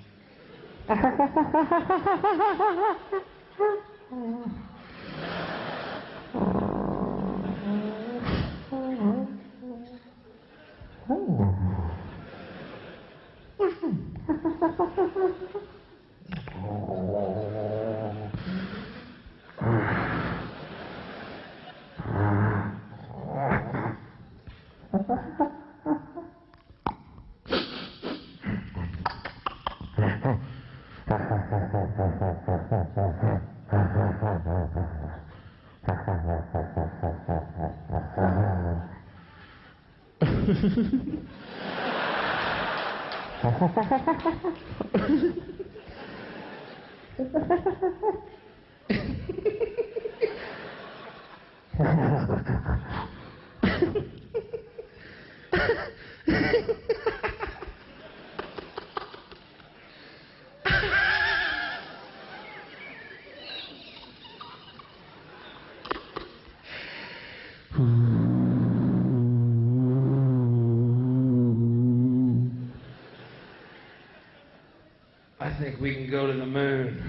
I think we can go to the moon.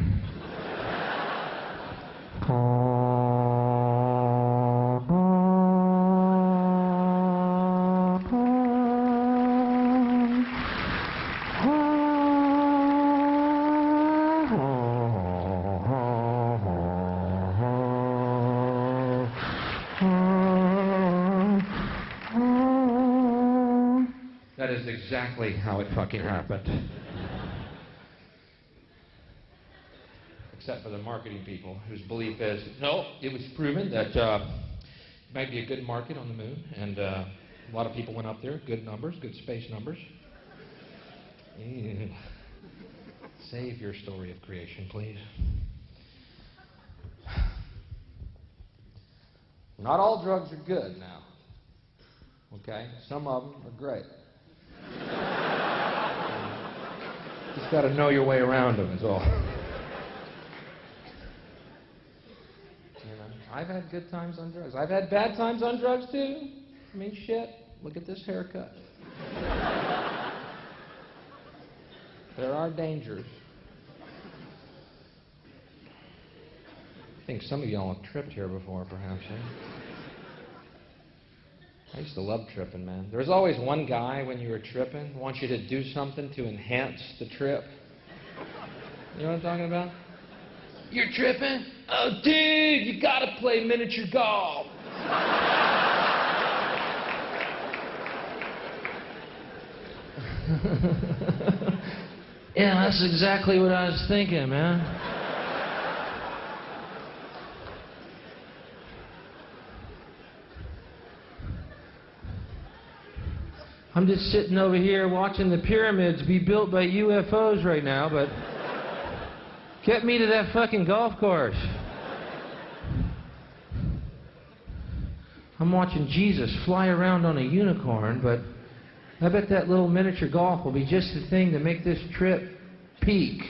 is exactly how it fucking happened. Except for the marketing people, whose belief is, no, it was proven that it might be a good market on the moon, and a lot of people went up there, good numbers, good space numbers. Ew. Save your story of creation, please. Not all drugs are good now. Okay? Some of them are great. Just got to know your way around them is all. You know, I've had good times on drugs. I've had bad times on drugs too. I mean, shit. Look at this haircut. There are dangers. I think some of y'all have tripped here before, perhaps, eh? I used to love tripping, man. There was always one guy when you were tripping who wants you to do something to enhance the trip. You know what I'm talking about? You're tripping? Oh, dude, you gotta play miniature golf. Yeah, that's exactly what I was thinking, man. I'm just sitting over here watching the pyramids be built by UFOs right now, but get me to that fucking golf course. I'm watching Jesus fly around on a unicorn, but I bet that little miniature golf will be just the thing to make this trip peak.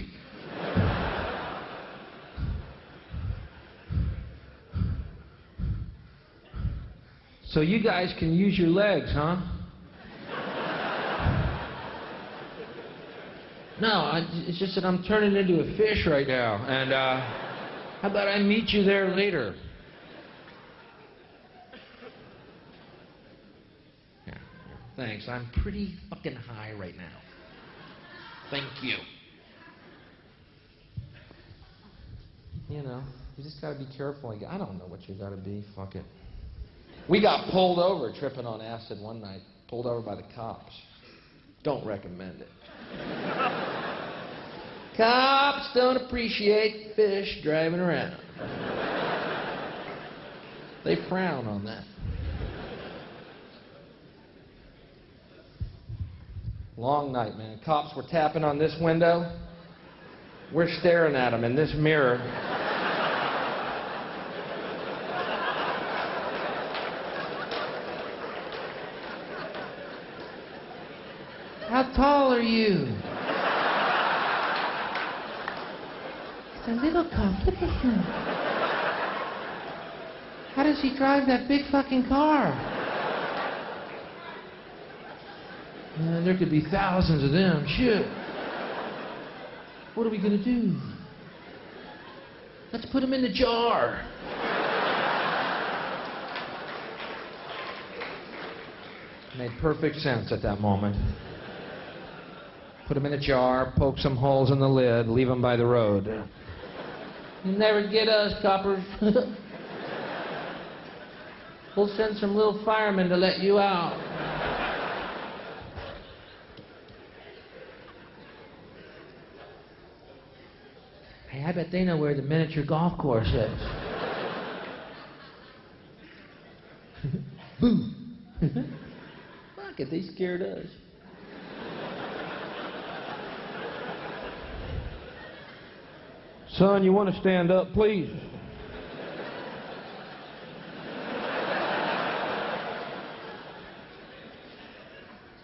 So you guys can use your legs, huh? No, it's just that I'm turning into a fish right now, and how about I meet you there later? Yeah, thanks. I'm pretty fucking high right now. Thank you. You know, you just gotta be careful. I don't know what you gotta be. Fuck it. We got pulled over tripping on acid one night. Pulled over by the cops. Don't recommend it. Cops don't appreciate fish driving around. They frown on that. Long night, man. Cops were tapping on this window. We're staring at them in this mirror. How tall are you? The little cop, look at him. How does he drive that big fucking car? Man, there could be thousands of them. Shit. What are we gonna do? Let's put them in the jar. Made perfect sense at that moment. Put them in a jar, poke some holes in the lid, leave them by the road. You never get us, coppers. We'll send some little firemen to let you out. Hey, I bet they know where the miniature golf course is. Boom. Fuck it, they scared us. Son, you want to stand up, please?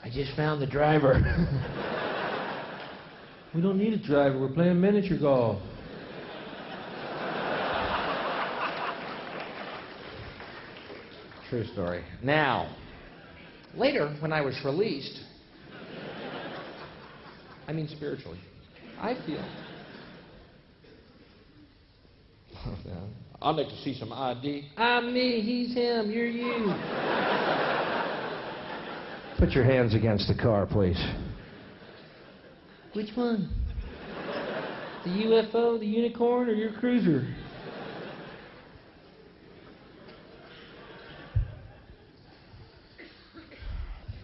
I just found the driver. We don't need a driver. We're playing miniature golf. True story. Now, later, when I was released, I mean spiritually, I feel... I'd like to see some ID. I'm me, he's him, you're you. Put your hands against the car, please. Which one? The UFO, the unicorn, or your cruiser?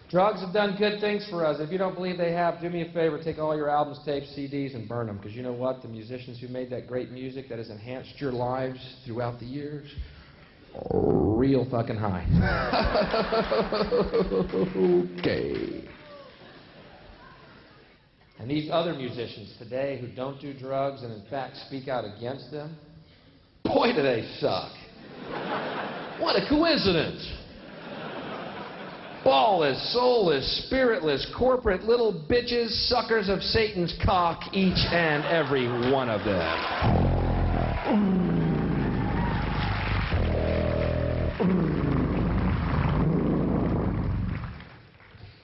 Drugs have done good things for us. If you don't believe they have, do me a favor, take all your albums, tapes, CDs, and burn them. Because you know what? The musicians who made that great music that has enhanced your lives throughout the years, real fucking high. Okay. And these other musicians today who don't do drugs and in fact speak out against them, boy do they suck. What a coincidence. Ballless, soulless, spiritless, corporate little bitches, suckers of Satan's cock, each and every one of them.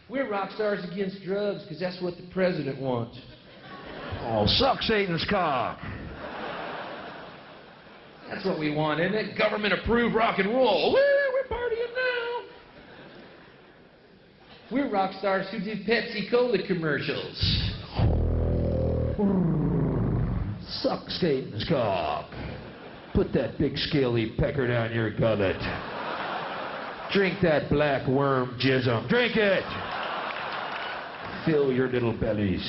We're rock stars against drugs because that's what the president wants. Oh, suck Satan's cock. That's what we want, isn't it? Government-approved rock and roll. Woo, we're partying now. We're rock stars who do Pepsi Cola commercials. Suck Satan's cock. Put that big scaly pecker down your gullet. Drink that black worm jism. Drink it. Fill your little bellies.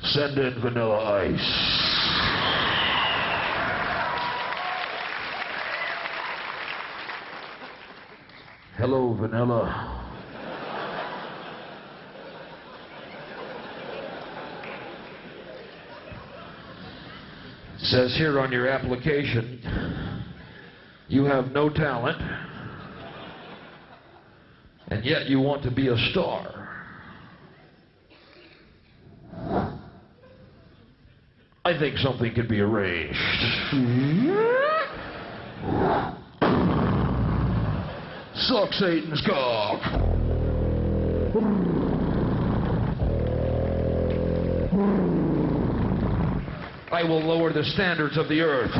Send in Vanilla Ice. Hello, Vanilla. It says here on your application, you have no talent, and yet you want to be a star. I think something could be arranged. Suck Satan's cock. I will lower the standards of the earth.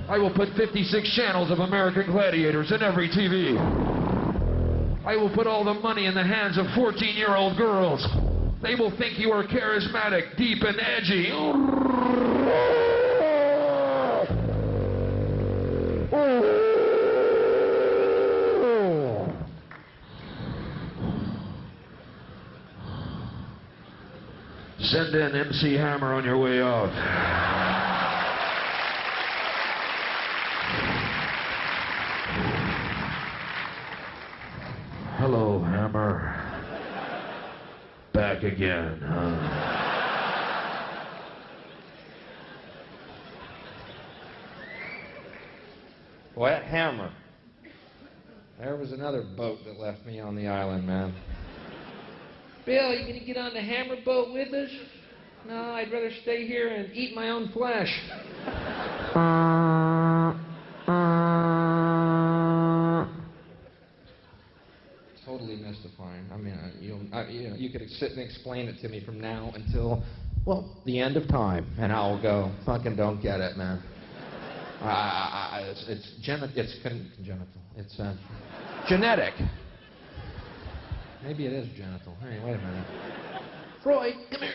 I will put 56 channels of American Gladiators in every TV. I will put all the money in the hands of 14-year-old girls. They will think you are charismatic, deep, and edgy. Send in MC Hammer on your way out. Hello, Hammer. Back again, huh? Boy, that Hammer. There was another boat that left me on the island, man. Bill, you gonna get on the Hammer boat with us? No, I'd rather stay here and eat my own flesh. Totally mystifying. I mean, you could sit and explain it to me from now until, well, the end of time, and I'll go, fucking don't get it, man. It's congenital. It's genetic. Maybe it is genital. Hey, wait a minute. Freud, come here.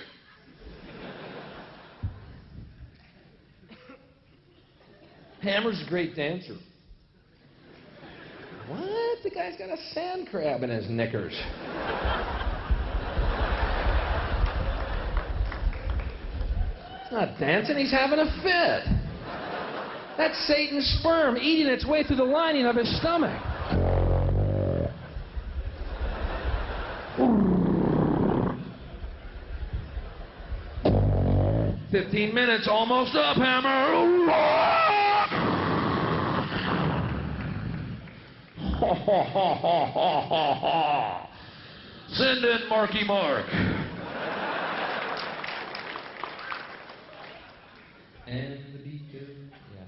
Hammer's a great dancer. What? The guy's got a sand crab in his knickers. He's not dancing, he's having a fit. That's Satan's sperm eating its way through the lining of his stomach. 15 minutes, almost up, Hammer. Send in Marky Mark. And the beat goes, yeah.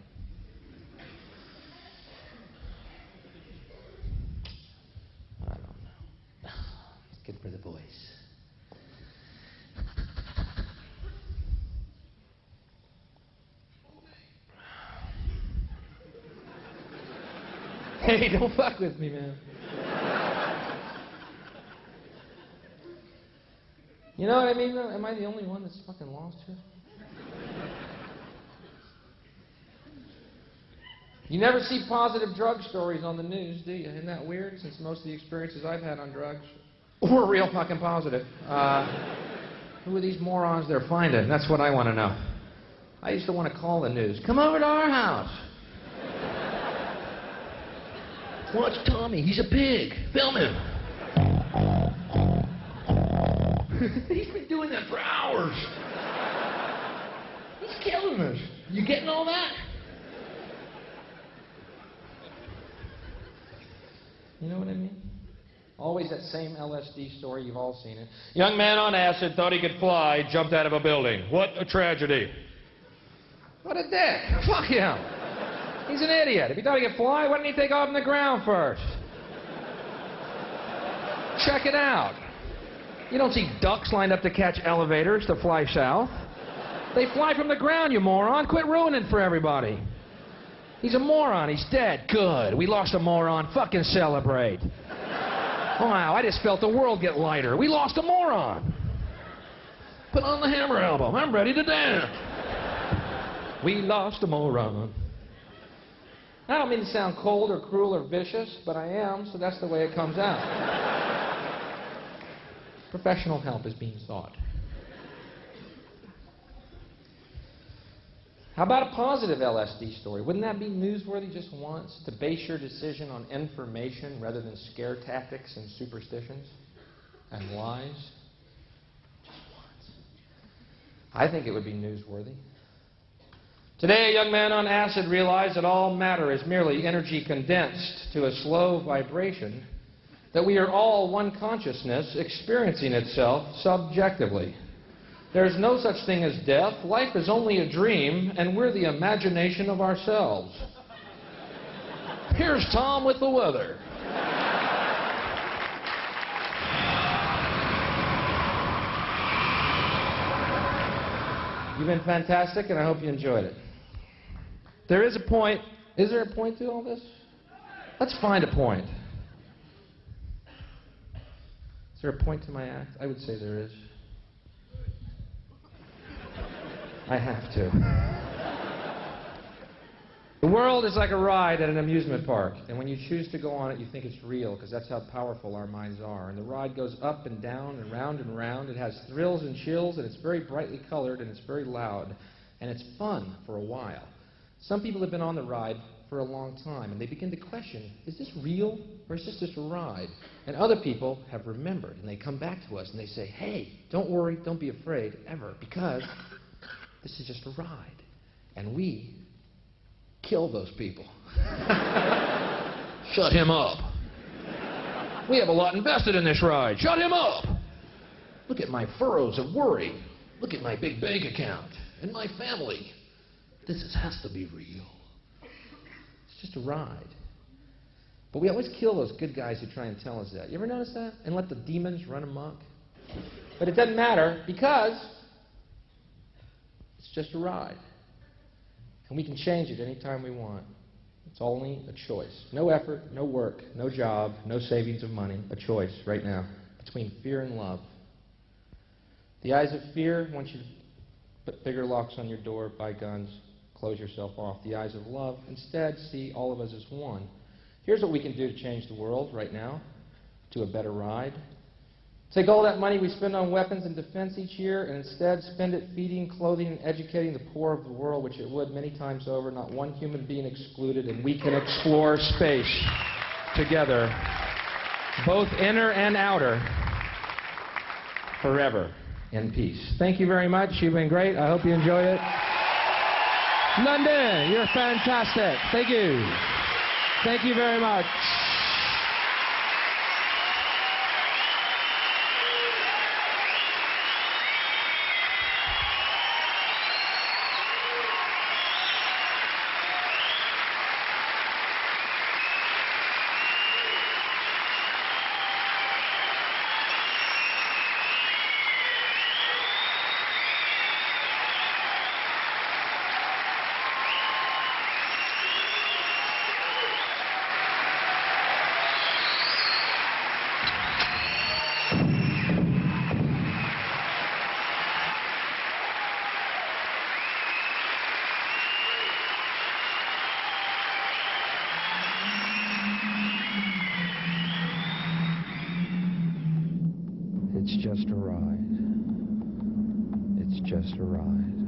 I don't know. It's good for the voice. Hey, don't fuck with me, man. You know what I mean, though? Am I the only one that's fucking lost here? You never see positive drug stories on the news, do you? Isn't that weird? Since most of the experiences I've had on drugs were real fucking positive. Who are these morons they're finding? That's what I want to know. I used to want to call the news. Come over to our house. Watch Tommy. He's a pig. Film him. He's been doing that for hours. He's killing us. You getting all that? You know what I mean? Always that same LSD story. You've all seen it. Young man on acid thought he could fly, jumped out of a building. What a tragedy. What a dick. Fuck him. He's an idiot. If he thought he could fly, why didn't he take off on the ground first? Check it out. You don't see ducks lined up to catch elevators to fly south. They fly from the ground, you moron. Quit ruining for everybody. He's a moron. He's dead. Good. We lost a moron. Fucking celebrate. Wow, I just felt the world get lighter. We lost a moron. Put on the Hammer album. I'm ready to dance. We lost a moron. I don't mean to sound cold or cruel or vicious, but I am, so that's the way it comes out. Professional help is being sought. How about a positive LSD story? Wouldn't that be newsworthy just once? To base your decision on information rather than scare tactics and superstitions and lies? Just once. I think it would be newsworthy. Today, a young man on acid realized that all matter is merely energy condensed to a slow vibration, that we are all one consciousness experiencing itself subjectively. There's no such thing as death. Life is only a dream, and we're the imagination of ourselves. Here's Tom with the weather. You've been fantastic, and I hope you enjoyed it. There is a point. Is there a point to all this? Let's find a point. Is there a point to my act? I would say there is. I have to. The world is like a ride at an amusement park, and when you choose to go on it, you think it's real, because that's how powerful our minds are. And the ride goes up and down and round and round. It has thrills and chills, and it's very brightly colored, and it's very loud, and it's fun for a while. Some people have been on the ride for a long time, and they begin to question, is this real, or is this just a ride? And other people have remembered, and they come back to us, and they say, hey, don't worry, don't be afraid, ever, because this is just a ride, and we kill those people. Shut him up. We have a lot invested in this ride. Shut him up. Look at my furrows of worry. Look at my big bank account and my family. Has to be real. It's just a ride. But we always kill those good guys who try and tell us that. You ever notice that? And let the demons run amok? But it doesn't matter, because it's just a ride. And we can change it anytime we want. It's only a choice. No effort, no work, no job, no savings of money. A choice right now between fear and love. The eyes of fear want you to put bigger locks on your door, buy guns, close yourself off. The eyes of love instead see all of us as one. Here's what we can do to change the world right now to a better ride. Take all that money we spend on weapons and defense each year and instead spend it feeding, clothing, and educating the poor of the world, which it would many times over, not one human being excluded, and we can explore space together, both inner and outer, forever in peace. Thank you very much. You've been great. I hope you enjoy it. London, you're fantastic. Thank you. Thank you very much. It's just a ride. It's just a ride.